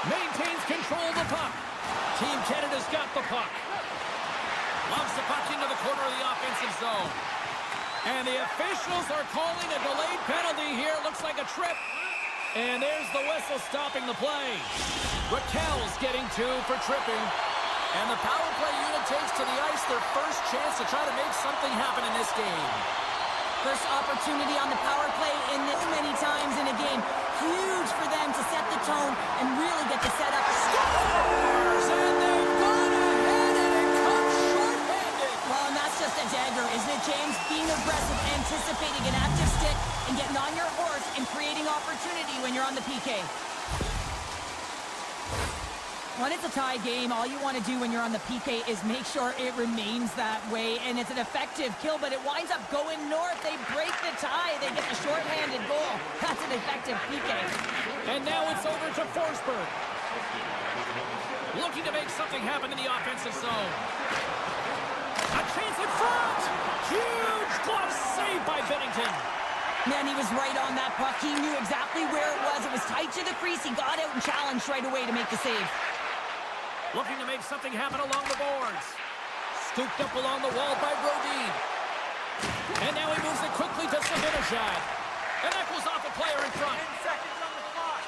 Maintains control of the puck. Team Canada's got the puck. Lobs the puck into the corner of the offensive zone. And the officials are calling a delayed penalty here. Looks like a trip. And there's the whistle stopping the play. Raquel's getting 2 for tripping. And the power play unit takes to the ice their first chance to try to make something happen in this game.
First opportunity on the power play in this many times in a game. Huge for them to set the tone and really get the setup.
Scores! And they've gone ahead and it comes short-handed.
Well, and that's just a dagger, isn't it, James? Being aggressive, anticipating an active stick, and getting on your horse and creating opportunity when you're on the PK. When it's a tie game, all you want to do when you're on the PK is make sure it remains that way, and it's an effective kill, but it winds up going north. They break the tie. They get the shorthanded goal. That's an effective PK.
And now it's over to Forsberg. Looking to make something happen in the offensive zone. A chance in front! Huge glove save by Bennington.
Man, he was right on that puck. He knew exactly where it was. It was tight to the crease. He got out and challenged right away to make the save.
Looking to make something happen along the boards. Scooped up along the wall by Brodin. And now he moves it quickly to Sabinajad. And that goes off a player in front.
10 seconds on the clock.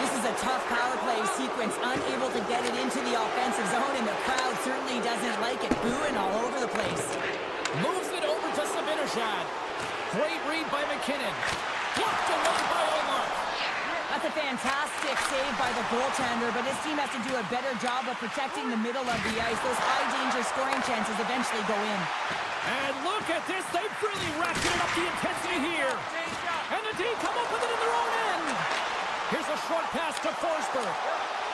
This is a tough power play sequence. Unable to get it into the offensive zone, and the crowd certainly doesn't like it. Booing all over the place.
Moves it over to Sabinajad. Great read by McKinnon. Blocked away by Omar.
That's a fantastic save by the goaltender, but his team has to do a better job of protecting the middle of the ice. Those high-danger scoring chances eventually go in.
And look at this. They've really ratcheted up the intensity here. And the D come up with it in their own end. Here's a short pass to Forsberg.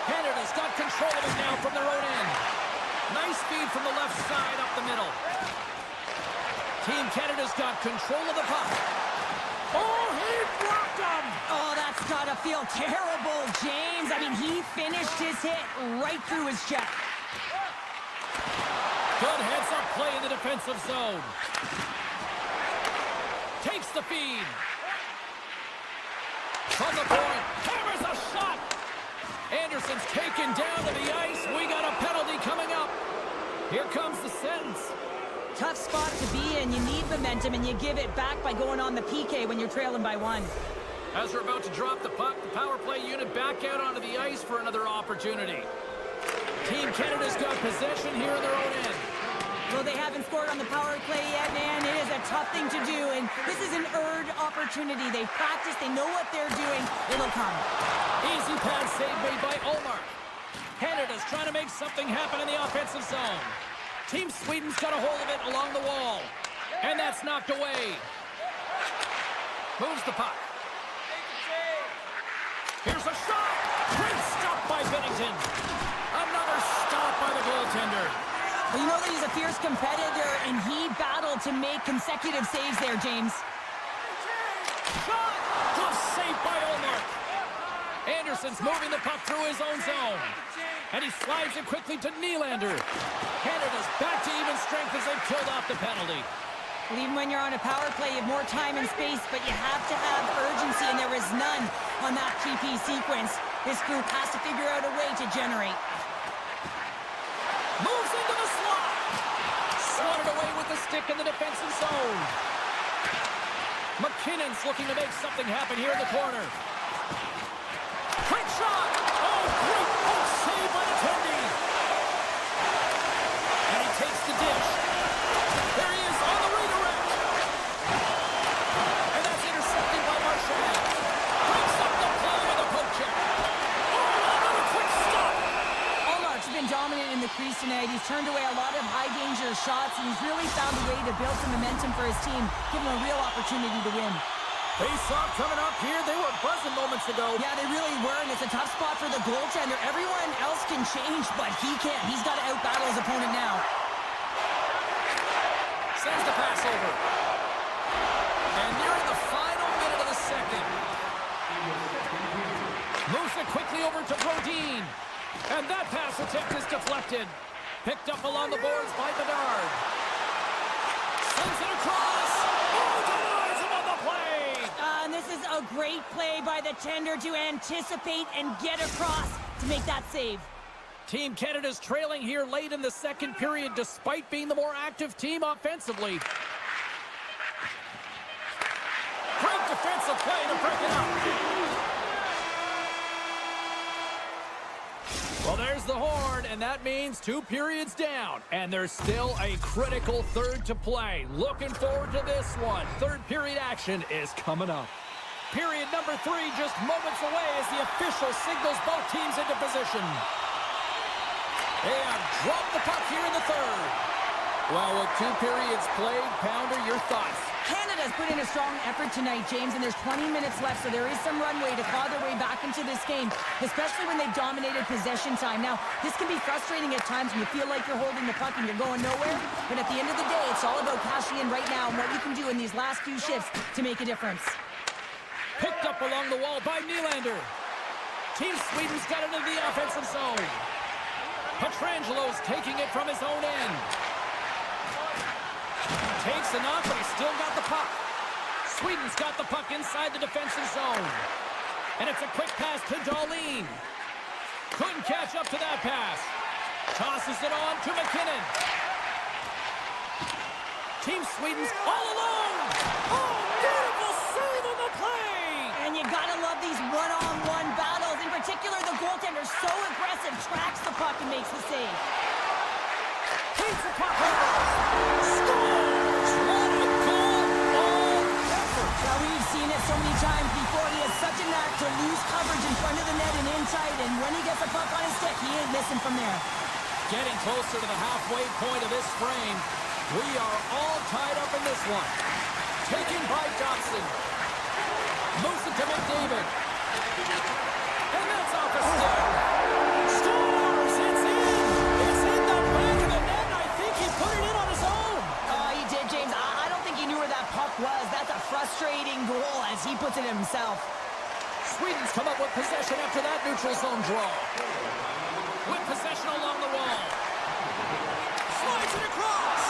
Canada's got control of it now from their own end. Nice feed from the left side up the middle. Team Canada's got control of the puck. Oh, he blocked him!
Oh, that's gotta feel terrible, James. I mean, he finished his hit right through his check.
Good heads-up play in the defensive zone. Takes the feed. From the point, hammers a shot. Anderson's taken down to the ice. We got a penalty coming up. Here comes the sentence.
Tough spot to be in. You need momentum, and you give it back by going on the PK when you're trailing by 1.
As we're about to drop the puck, the power play unit back out onto the ice for another opportunity. Team Canada's got possession here in their own end.
Well, they haven't scored on the power play yet, man. It is a tough thing to do, and this is an earned opportunity. They practice. They know what they're doing. It'll come.
Easy pad save made by Omar. Canada's trying to make something happen in the offensive zone. Team Sweden's got a hold of it along the wall. And that's knocked away. Moves the puck. Here's a shot. Great stop by Bennington. Another stop by the goaltender.
Well, you know that he's a fierce competitor, and he battled to make consecutive saves there, James.
Shot! Tough save by Olmark. Anderson's moving the puck through his own zone. And he slides it quickly to Nylander. Canada's back to even strength as they've killed off the penalty.
Well, even when you're on a power play, you have more time and space, but you have to have urgency, and there was none on that PP sequence. This group has to figure out a way to generate.
Moves into the slot. Swatted away with the stick in the defensive zone. McKinnon's looking to make something happen here in the corner. Quick shot! Oh, great poke save by the Tendy. And he takes the dish. There he is on the redirect. And that's intercepted by Marchand. Breaks up the play with a poke check. Oh, another quick stop.
Allmark's been dominant in the crease tonight. He's turned away a lot of high-danger shots, and he's really found a way to build some momentum for his team, give him a real opportunity to win.
Face-off coming up here. They were buzzing moments ago.
Yeah, they really were, and it's a tough spot for the goaltender. Everyone else can change, but he can't. He's got to out-battle his opponent now.
Sends the pass over. And nearing the final minute of the second. Moves it quickly over to Brodin. And that pass attempt is deflected. Picked up along the boards by Bedard. Sends it across. Oh, denies him on the play.
And this is a great play by the tender to anticipate and get across to make that save.
Team Canada's trailing here late in the second period despite being the more active team offensively. Great defensive play to break it up. Well, there's the horn, and that means 2 periods down. And there's still a critical third to play. Looking forward to this one. Third period action is coming up. Period number 3 just moments away as the official signals both teams into position. And drop the puck here in the third. Well, with 2 periods played, Pounder, your thoughts?
Canada's put in a strong effort tonight, James, and there's 20 minutes left, so there is some runway to claw their way back into this game, especially when they've dominated possession time. Now, this can be frustrating at times when you feel like you're holding the puck and you're going nowhere, but at the end of the day, it's all about cashing in right now and what you can do in these last few shifts to make a difference.
Picked up along the wall by Nylander. Team Sweden's got it into the offensive zone. Petrangelo's taking it from his own end. Takes a knock, but he's still got the puck. Sweden's got the puck inside the defensive zone. And it's a quick pass to Dahlin. Couldn't catch up to that pass. Tosses it on to McKinnon. Team Sweden's all alone. Oh, beautiful save on the play.
And you gotta love these one-on-one battles. In particular, the goaltender so aggressive, tracks the puck and makes the save.
Keeps the puck over. Scores! What a goal all effort.
Now, we've seen it so many times before. He has such a knack to lose coverage in front of the net and inside, and when he gets the puck on his stick, he ain't missing from there.
Getting closer to the halfway point of this frame. We are all tied up in this one. Taken by Dobson. Moves it to McDavid. And that's off a stick. Scores! It's in! It's in the back of the net, and I think he put it in on his own.
He did, James. I don't think he knew where that puck was. That's a frustrating goal as he puts it himself.
Sweden's come up with possession after that neutral zone draw. With possession along the wall. Slides it across.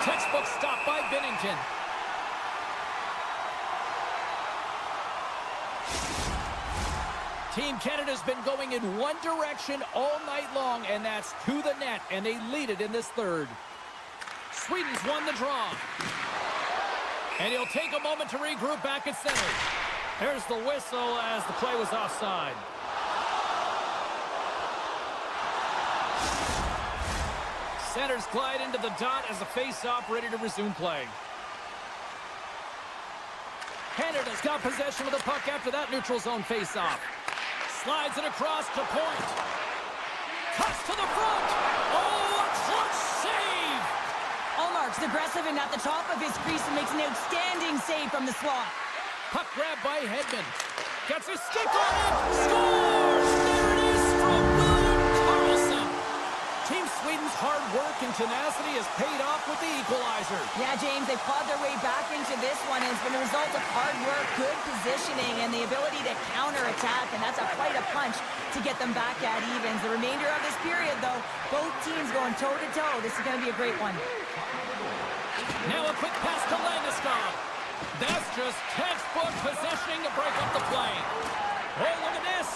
Textbook stop by Binnington. Team Canada's been going in one direction all night long, and that's to the net, and they lead it in this third. Sweden's won the draw. And he'll take a moment to regroup back at center. There's the whistle as the play was offside. Centers glide into the dot as the face-off ready to resume play. Canada's got possession of the puck after that neutral zone face-off. Slides it across to point. Cuts to the front. Oh, a clutch save!
Allmark's aggressive and at the top of his crease and makes an outstanding save from the slot.
Puck grab by Hedman. Gets his stick on it. Scores! There it is from William Karlsson. To Team Sweden's hard work and tenacity has paid off with the equalizer.
Yeah, James, they clawed their way back into this one, and it's been a result of hard work, good positioning, and the ability to counter-attack, and that's quite a punch to get them back at evens. The remainder of this period, though, both teams going toe-to-toe. This is going to be a great one.
Now a quick pass to Landeskog. That's just textbook positioning to break up the play. Oh, look at this.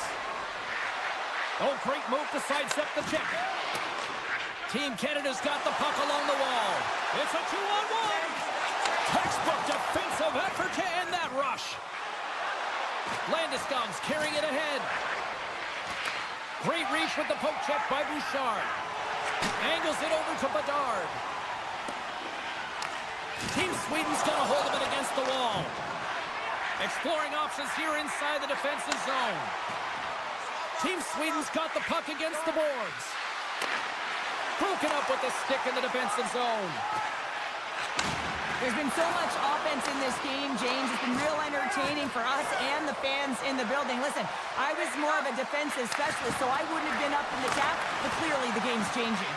Oh, great move to sidestep the check. Team Canada's got the puck along the wall. It's a 2-on-1. Textbook defensive effort to end that rush. Landeskog's carrying it ahead. Great reach with the poke check by Bouchard. Angles it over to Bedard. Team Sweden's got a hold of it against the wall. Exploring options here inside the defensive zone. Team Sweden's got the puck against the boards. Broken up with the stick in the defensive zone.
There's been so much offense in this game, James. It's been real entertaining for us and the fans in the building. Listen, I was more of a defensive specialist, so I wouldn't have been up in the tap, but clearly the game's changing.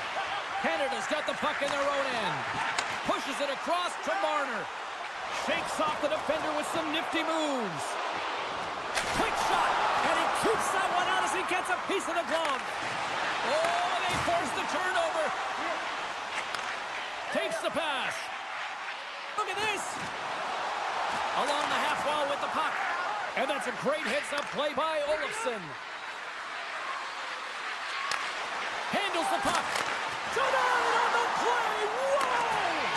Canada's got the puck in their own end. Pushes it across to Marner. Shakes off the defender with some nifty moves. Quick shot, and he keeps that one out as he gets a piece of the glove. Oh, they force the turnover. Takes the pass. Look at this. Along the half wall with the puck. And that's a great heads-up play by Olofsson. Handles the puck. Denied on the play. Whoa!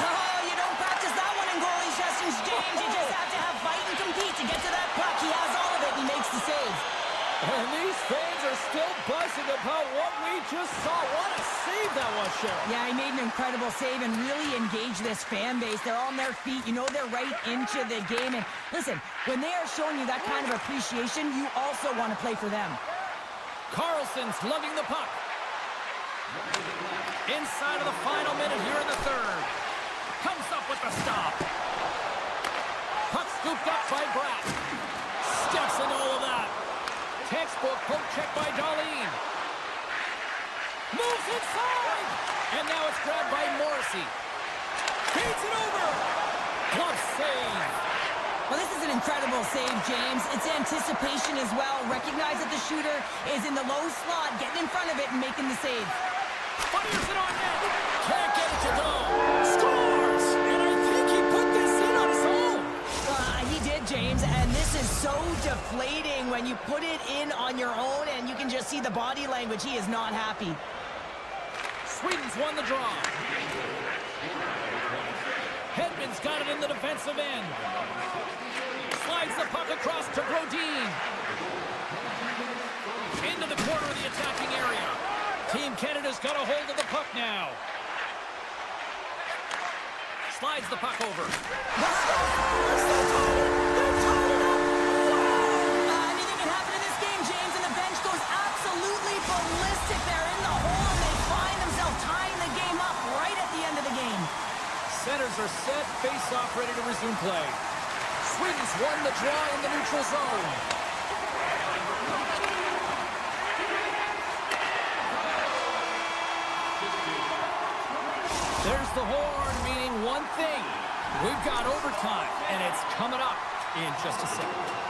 Oh, you don't practice that one in goalie sessions, James. You just have to have fight and compete to get to that puck. He has all of it, and he makes the save.
And these fans are still buzzing about what we just saw. What a save that was, Cheryl.
Yeah, he made an incredible save and really engaged this fan base. They're on their feet. You know they're right into the game. And listen, when they are showing you that kind of appreciation, you also want to play for them.
Carlson's lugging the puck. Inside of the final minute here in the third. Comes up with the stop. Puck scooped up by Bratt. Steps into all of that. Textbook poke check by Darlene. Moves inside. And now it's grabbed by Morrissey. Feeds it over. Glove save.
Well, this is an incredible save, James. It's anticipation as well. Recognize that the shooter is in the low slot, getting in front of it and making the save.
Fires it on net. Can't get it to go. Scores! And I think he put this in on his own.
He did, James, and this is so deflating when you put it in on your own and you can just see the body language. He is not happy.
Sweden's won the draw. Hedman's got it in the defensive end. Slides the puck across to Brodin. Into the corner of the attacking area. Team Canada's got a hold of the puck now. Slides the puck over.
Anything can happen in this game, James, and the bench goes absolutely ballistic. They're in the hole, and they find themselves tying the game up right at the end of the game.
Centers are set, face-off ready to resume play. Sweden's won the draw in the neutral zone. There's the horn, meaning one thing. We've got overtime, and it's coming up in just a second.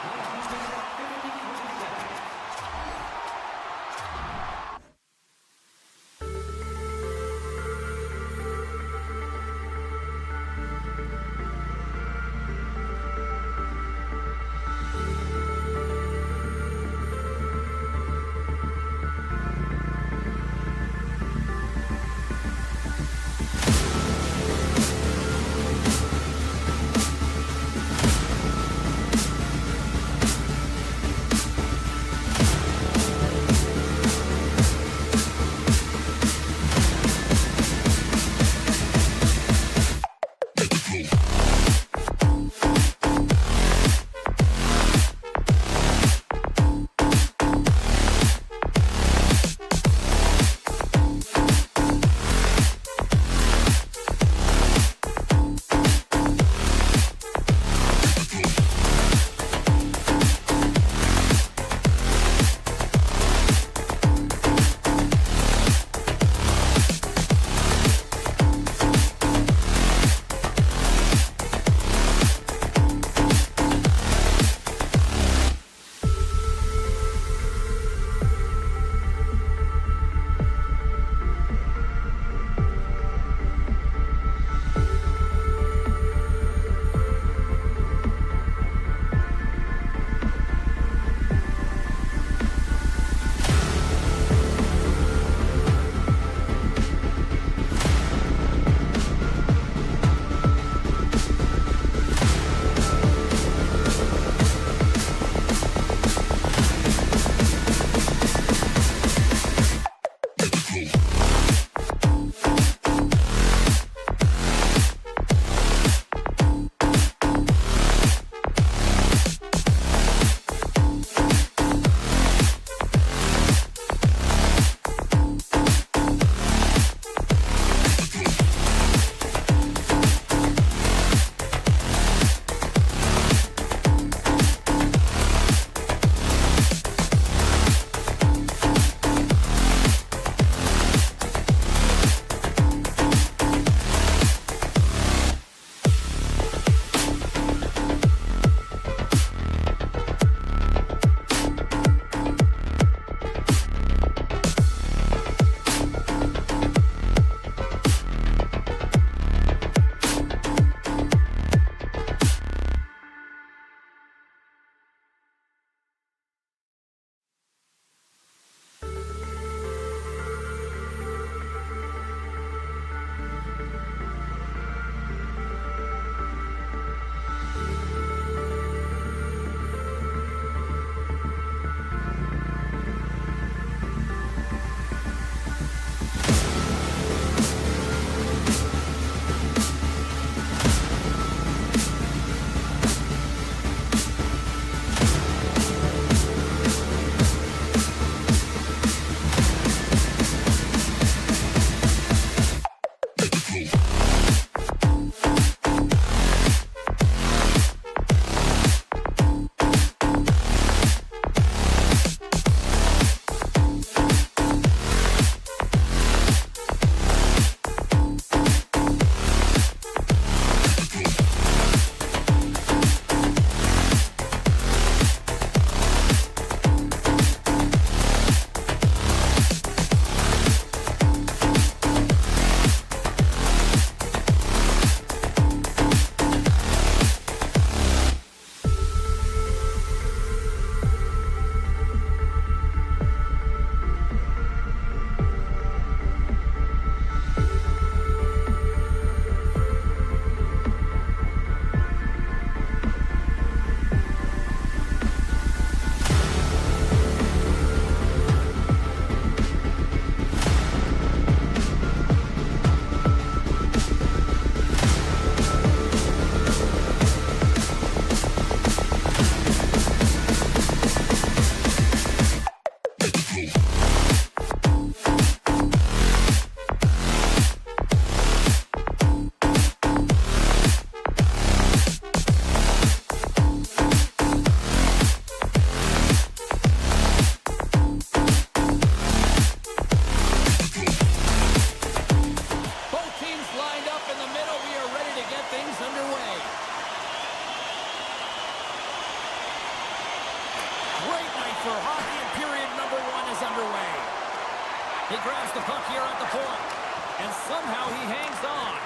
And somehow he hangs on.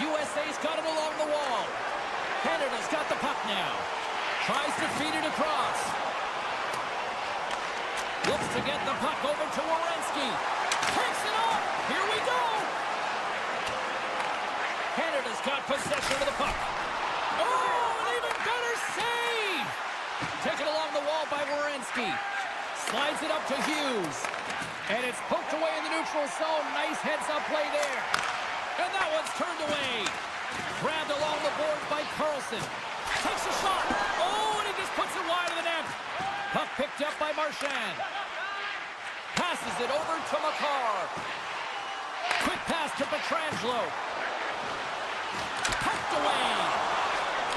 USA's got it along the wall. Canada's got the puck now. Tries to feed it across. Looks to get the puck over to Werenski. Takes it off. Here we go. Canada's got possession of the puck. Oh, an even better save. Taken along the wall by Werenski. Slides it up to Hughes. And it's poked away in the neutral zone. Nice heads-up play there. And that one's turned away. Grabbed along the boards by Carlson. Takes a shot. Oh, and he just puts it wide of the net. Puck picked up by Marchand. Passes it over to Makar. Quick pass to Pietrangelo. Tucked away.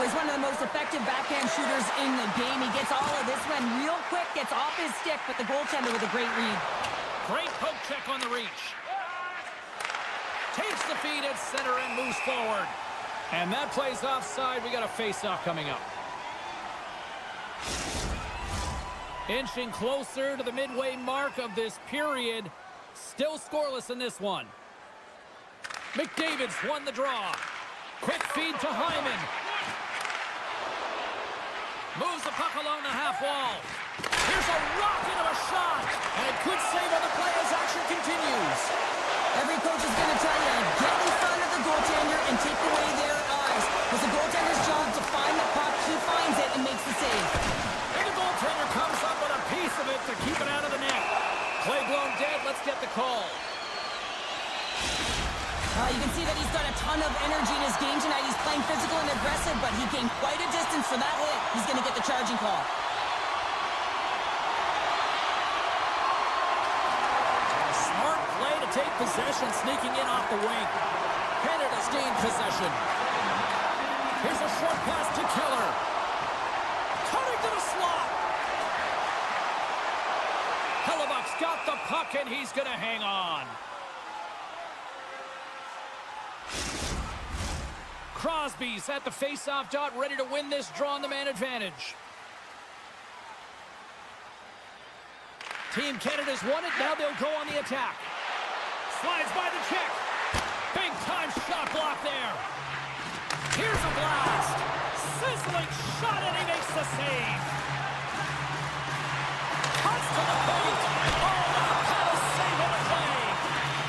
Well, he's one of the most effective backhand shooters in the game. He gets all of this one real quick, gets off his stick, but the goaltender with a great read.
Great poke check on the reach. Takes the feed at center and moves forward. And that plays offside. We got a face-off coming up. Inching closer to the midway mark of this period. Still scoreless in this one. McDavid's won the draw. Quick feed to Hyman. Moves the puck along the half wall. Here's a rocket of a shot. And a good save on the play as action continues.
Every coach is going to tell you, get in front of the goaltender and take away their eyes. It's the goaltender's job to find the puck. He finds it and makes the save.
And the goaltender comes up with a piece of it to keep it out of the net. Play blown dead. Let's get the call.
You can see that he's got a ton of energy in his game tonight. He's playing physical and aggressive, but he came quite a distance for that hit. He's going to get the charging call.
Smart play to take possession, sneaking in off the wing. Canada's gained possession. Here's a short pass to Keller. Cutting to the slot. Hellebuck's got the puck, and he's going to hang on. Crosby's at the face-off dot, ready to win this draw on the man advantage. Team Canada's won it. Now they'll go on the attack. Slides by the check. Big-time shot block there. Here's a blast. Sizzling shot, and he makes the save. Cuts to the paint. Oh, what a save on the play.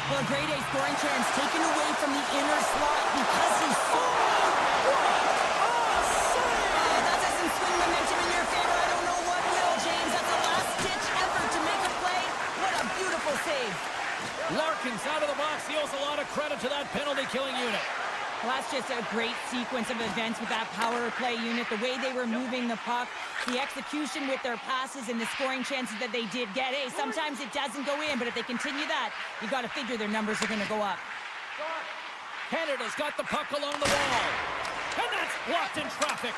Well, a great A scoring chance taken away from the inner slot because he's so... That doesn't swing momentum in your favor. I don't know what will, James. That's a last-ditch effort to make a play. What a beautiful save.
Larkin's out of the box. He owes a lot of credit to that penalty-killing unit.
Well, that's just a great sequence of events with that power play unit, the way they were moving the puck, the execution with their passes, and the scoring chances that they did get. Hey, sometimes it doesn't go in, but if they continue that, you got to figure their numbers are going to go up.
Canada's got the puck along the wall. And that's blocked in traffic.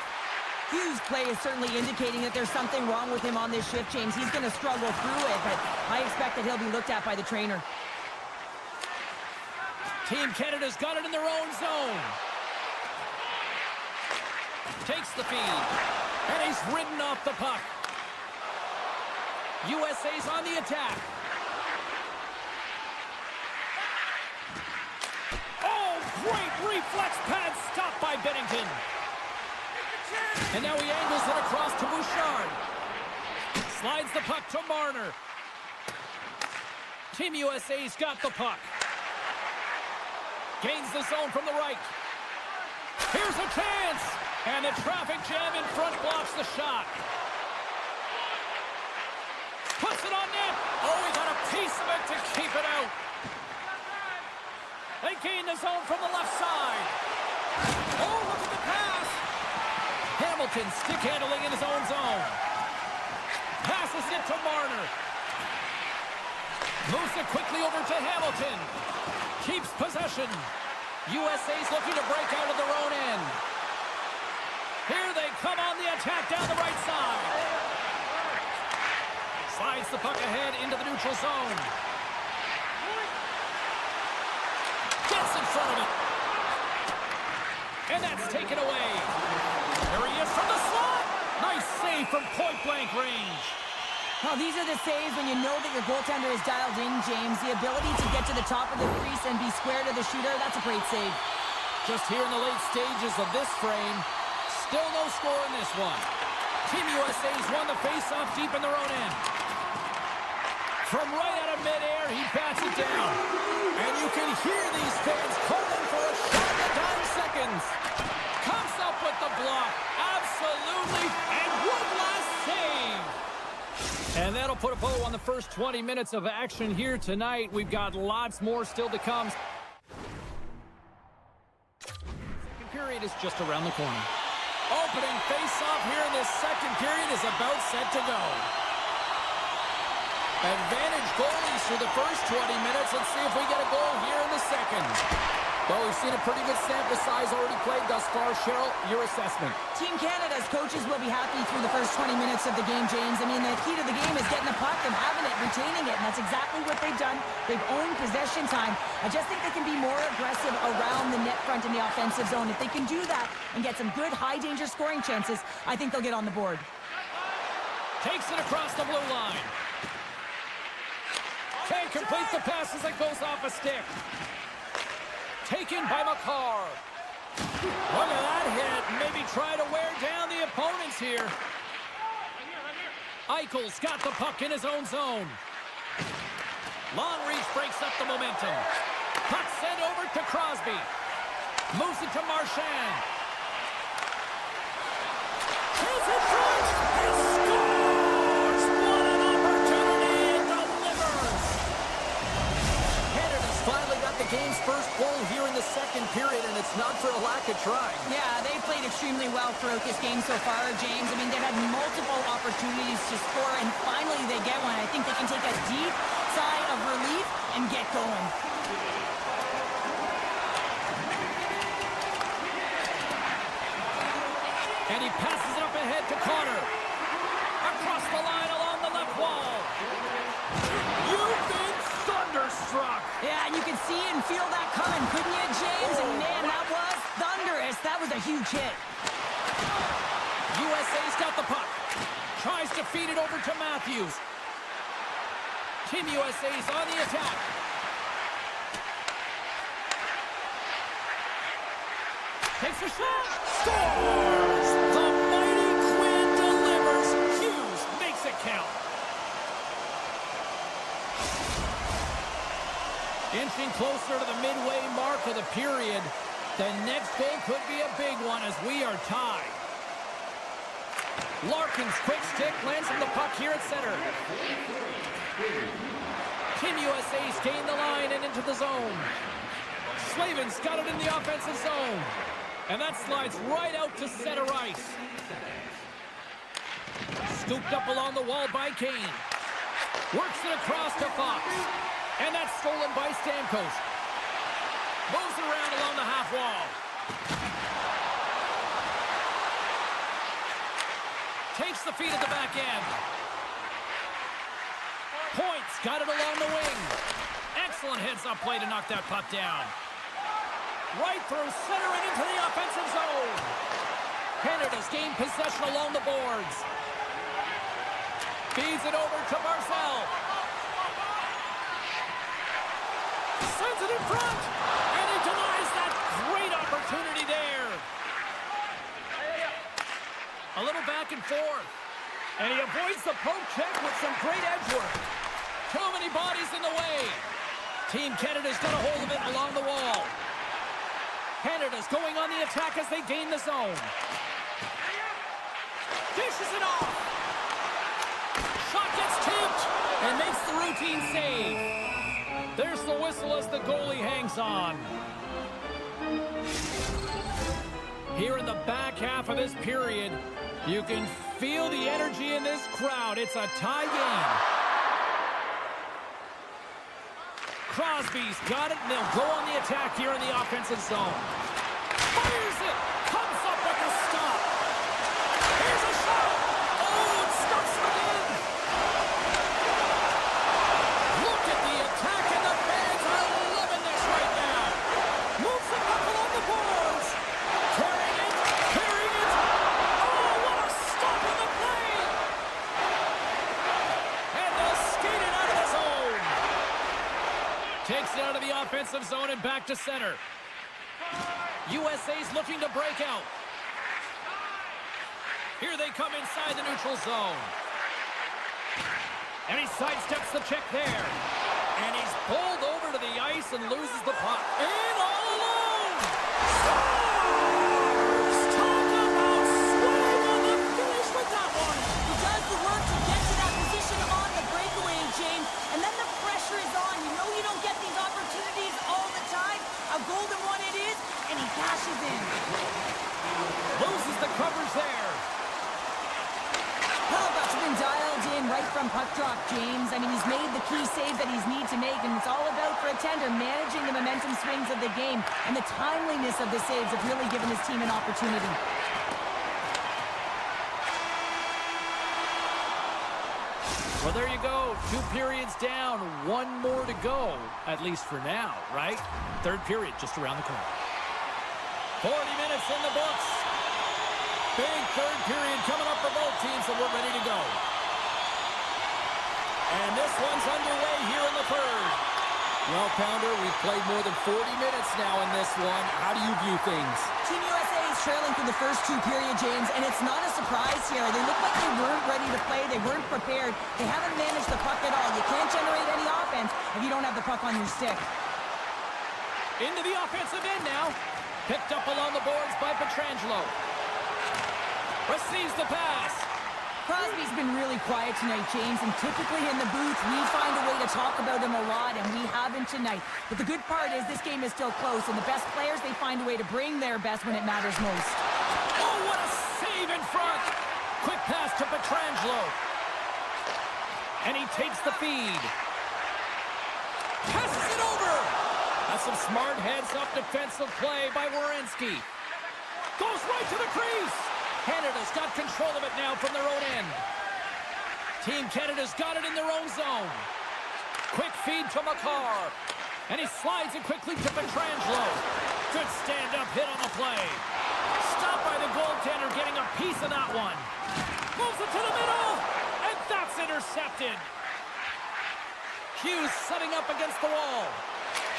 Hughes' play is certainly indicating that there's something wrong with him on this shift, James. He's going to struggle through it, but I expect that he'll be looked at by the trainer.
Team Canada's got it in their own zone. Takes the feed. And he's ridden off the puck. USA's on the attack. Oh, great reflex pad stopped by Bennington. And now he angles it across to Bouchard. Slides the puck to Marner. Team USA's got the puck. Gains the zone from the right. Here's a chance. And the traffic jam in front blocks the shot. Puts it on net. Oh, he got a piece of it to keep it out. They gain the zone from the left side. Oh, look at the pass. Hamilton stick handling in his own zone. Passes it to Marner. Moves it quickly over to Hamilton. Keeps possession. USA's looking to break out of their own end. Here they come on the attack down the right side. Slides the puck ahead into the neutral zone. Gets in front of it. And that's taken away. There he is from the slot. Nice save from point-blank range.
Well, these are the saves when you know that your goaltender is dialed in, James. The ability to get to the top of the crease and be square to the shooter, that's a great save.
Just here in the late stages of this frame, still no score in this one. Team USA's won the face-off deep in their own end. From right out of midair, he bats it down. And you can hear these fans calling for a shot in the dying seconds. Comes up with the block. Absolutely. And one last save. And that'll put a bow on the first 20 minutes of action here tonight. We've got lots more still to come. Second period is just around the corner. Opening face-off here in this second period is about set to go. Advantage goalies through the first 20 minutes. Let's see if we get a goal here in the second. Well, we've seen a pretty good sample size already played thus far. Cheryl, your assessment.
Team Canada's coaches will be happy through the first 20 minutes of the game, James. I mean, the key to the game is getting the puck and having it, retaining it, and that's exactly what they've done. They've owned possession time. I just think they can be more aggressive around the net front in the offensive zone. If they can do that and get some good high-danger scoring chances, I think they'll get on the board.
Takes it across the blue line. Can't complete the pass as it goes off a stick. Taken by McCarr. Look at that hit. Maybe try to wear down the opponents here. Eichel's got the puck in his own zone. Long reach breaks up the momentum. Puck sent over to Crosby. Moves it to Marchand. Here's it front. He scores! What an opportunity and delivers! Canada's finally got the game's first goal here in the second period, and it's not for a lack of trying.
Yeah, they've played extremely well throughout this game so far, James. I mean, they've had multiple opportunities to score, and finally they get one. I think they can take a deep sigh of relief and get going.
And he passes it up ahead to Connor. Across the line along the left wall. You've been thunderstruck.
Yeah, and you can see and feel that coming, couldn't you, James? And man, that was thunderous. That was a huge hit.
USA's got the puck. Tries to feed it over to Matthews. Team USA's on the attack. Takes a shot. Scores! The mighty Quinn delivers. Hughes makes it count. Inching closer to the midway mark of the period. The next goal could be a big one as we are tied. Larkin's quick stick lands on the puck here at center. Team USA's gained the line and into the zone. Slavin's got it in the offensive zone. And that slides right out to center ice. Scooped up along the wall by Kane. Works it across to Fox. And that's stolen by Stamkos. Moves around along the half wall. Takes the feed at the back end. Points got it along the wing. Excellent heads-up play to knock that puck down. Right through center and into the offensive zone. Canada's gained possession along the boards. Feeds it over to Barzal. Sends it in front. And he denies that great opportunity there. A little back and forth. And he avoids the poke check with some great edge work. Too many bodies in the way. Team Canada's got a hold of it along the wall. Canada's going on the attack as they gain the zone. Dishes it off. Shot gets tipped and makes the routine save. There's the whistle as the goalie hangs on. Here in the back half of this period, you can feel the energy in this crowd. It's a tie game. Crosby's got it, and they'll go on the attack here in the offensive zone. Fires it! Comes up with a stop. Here's a shot! Oh, it stops again! Look at the attack, and the fans are loving this right now. Moves the puck along the boards. Carrying it, carrying it. Oh, what a stop in the play! defensive zone and back to center. USA's looking to break out. Here they come inside the neutral zone. And he sidesteps the check there. And he's pulled over to the ice and loses the puck. And all alone! Scores! Talk about swing on the finish with that one!
He does the work to get to that position on the breakaway, James. And then the pressure is on. You know you don't get these opportunities all the time. A golden one it is, and he cashes in.
Loses the coverage there.
Hellebuyck's been dialed in right from puck drop, James. I mean, he's made the key save that he's need to make, and it's all about, for a tender, managing the momentum swings of the game. And the timeliness of the saves have really given his team an opportunity.
Well, there you go. 2 periods down, 1 more to go, at least for now, right? Third period just around the corner. 40 minutes in the books. Big third period coming up for both teams, and we're ready to go. And this one's underway here in the third. Well, Pounder, we've played more than 40 minutes now in this one. How do you view things?
Team USA is trailing through the first 2 periods, James, and it's not a surprise here. They look like they weren't ready to play. They weren't prepared. They haven't managed the puck at all. You can't generate any offense if you don't have the puck on your stick.
Into the offensive end now. Picked up along the boards by Pietrangelo. Receives the pass.
Crosby's been really quiet tonight, James, and typically in the booth, we find a way to talk about him a lot, and we haven't tonight. But the good part is this game is still close, and the best players, they find a way to bring their best when it matters most.
Oh, what a save in front. Quick pass to Pietrangelo. And he takes the feed. Passes it over. That's some smart heads-up defensive play by Werenski. Goes right to the crease. Canada's got control of it now from their own end. Team Canada's got it in their own zone. Quick feed to Makar. And he slides it quickly to Pietrangelo. Good stand-up hit on the play. Stopped by the goaltender, getting a piece of that one. Moves it to the middle. And that's intercepted. Hughes setting up against the wall.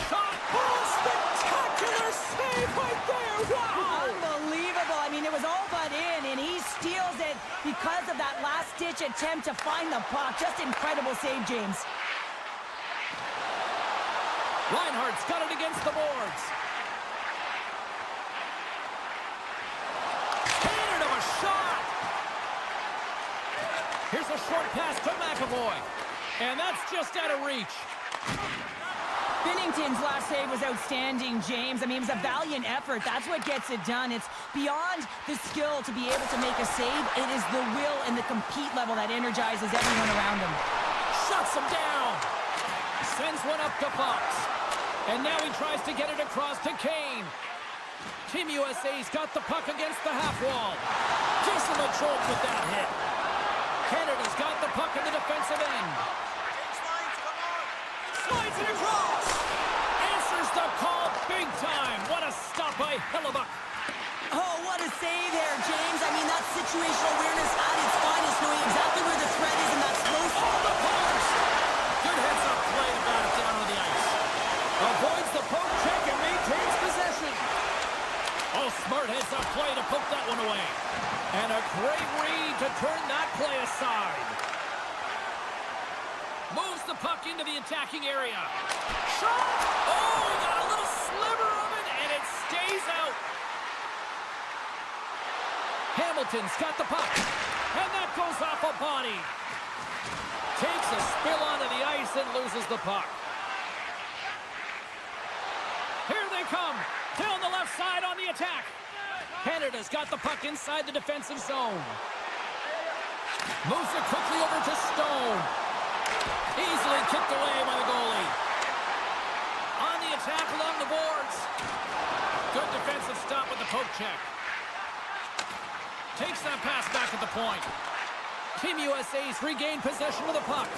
Shot. Oh, spectacular save right there. Wow.
Unbelievable. I mean, it was all but in, and he steals it because of that last-ditch attempt to find the puck. Just incredible save, James.
Reinhardt's got it against the boards. Canada a shot. Here's a short pass to McAvoy. And that's just out of reach.
Binnington's last save was outstanding, James. I mean, it was a valiant effort. That's what gets it done. It's beyond the skill to be able to make a save. It is the will and the compete level that energizes everyone around him.
Shuts him down. Sends one up to Fox. And now he tries to get it across to Kane. Team USA's got the puck against the half wall. Jason LaChoke with that hit. Canada's got the puck in the defensive end. Slides it across. Answers the call big time. What a stop by Hellebuyck.
Oh, what a save there, James. I mean, that's situational awareness at its finest, knowing exactly where the threat is, and that's close.
The Pillars. Good heads-up play to bat it down on the ice. Avoids the poke check and maintains possession. Oh, smart heads-up play to put that one away. And a great read to turn that play aside. Moves the puck into the attacking area. Shot! Oh, he got a little sliver of it, and it stays out. Hamilton's got the puck, and that goes off a body. Takes a spill onto the ice and loses the puck. Here they come, down the left side on the attack. Canada's got the puck inside the defensive zone. Moves it quickly over to Stone. Easily kicked away by the goalie. On the attack along the boards. Good defensive stop with the poke check. Takes that pass back at the point. Team USA's regained possession of the puck.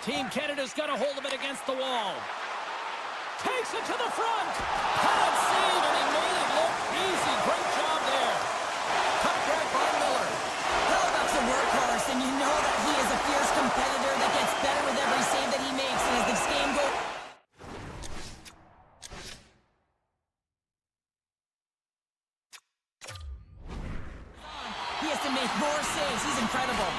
Team Canada's got a hold of it against the wall. Takes it to the front. Hard save, and he made it look easy. Great job there. Puck grab by Miller.
Hellebuyck's a workhorse, and you know that he is a fierce competitor that gets better with every save that he makes. And as this game goes... to make more saves. He's incredible.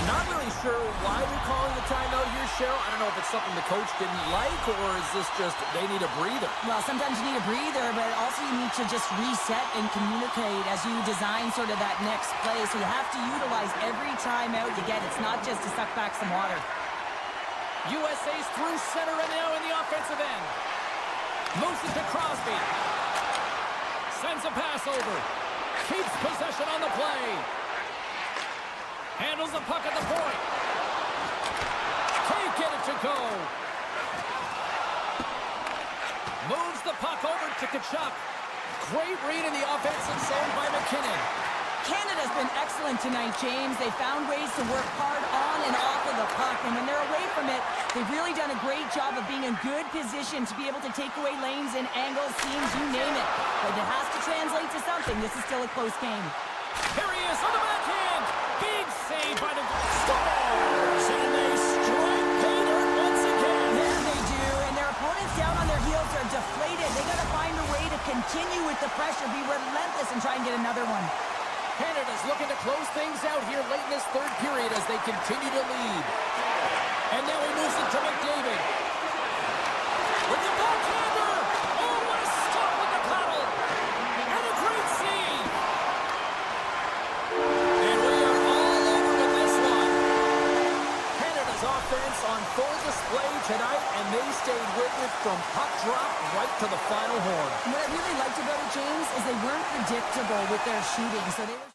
Not really sure why they're calling the timeout here, Cheryl. I don't know if it's something the coach didn't like, or is this just they need a breather?
Well, sometimes you need a breather, but also you need to just reset and communicate as you design sort of that next play. So you have to utilize every timeout you get. It's not just to suck back some water.
USA's through center and now in the offensive end. Moves it to Crosby. Sends a pass over. Keeps possession on the play. Handles the puck at the point. Can't get it to go. Moves the puck over to Kachuk. Great read in the offensive zone by McKinnon.
Canada's been excellent tonight, James. They found ways to work hard on and off of the puck, and when they're away from it, they've really done a great job of being in good position to be able to take away lanes and angles, seams, you name it. But it has to translate to something. This is still a close game.
Here he is on the backhand. Big save by the Stars, and they strike pay dirt once again.
Yeah, they do, and their opponents down on their heels are deflated. They got to find a way to continue with the pressure, be relentless, and try and get another one.
Canada's looking to close things out here late in this third period as they continue to lead. And now he moves it to McDavid. With the backhander. Oh, what a stop with the paddle. And a great save. And we are all over with this one. Canada's offense on full display tonight, and they stayed with it from puck drop right to the final horn.
What I really liked about it, James, is they weren't predictable with their shooting. So they were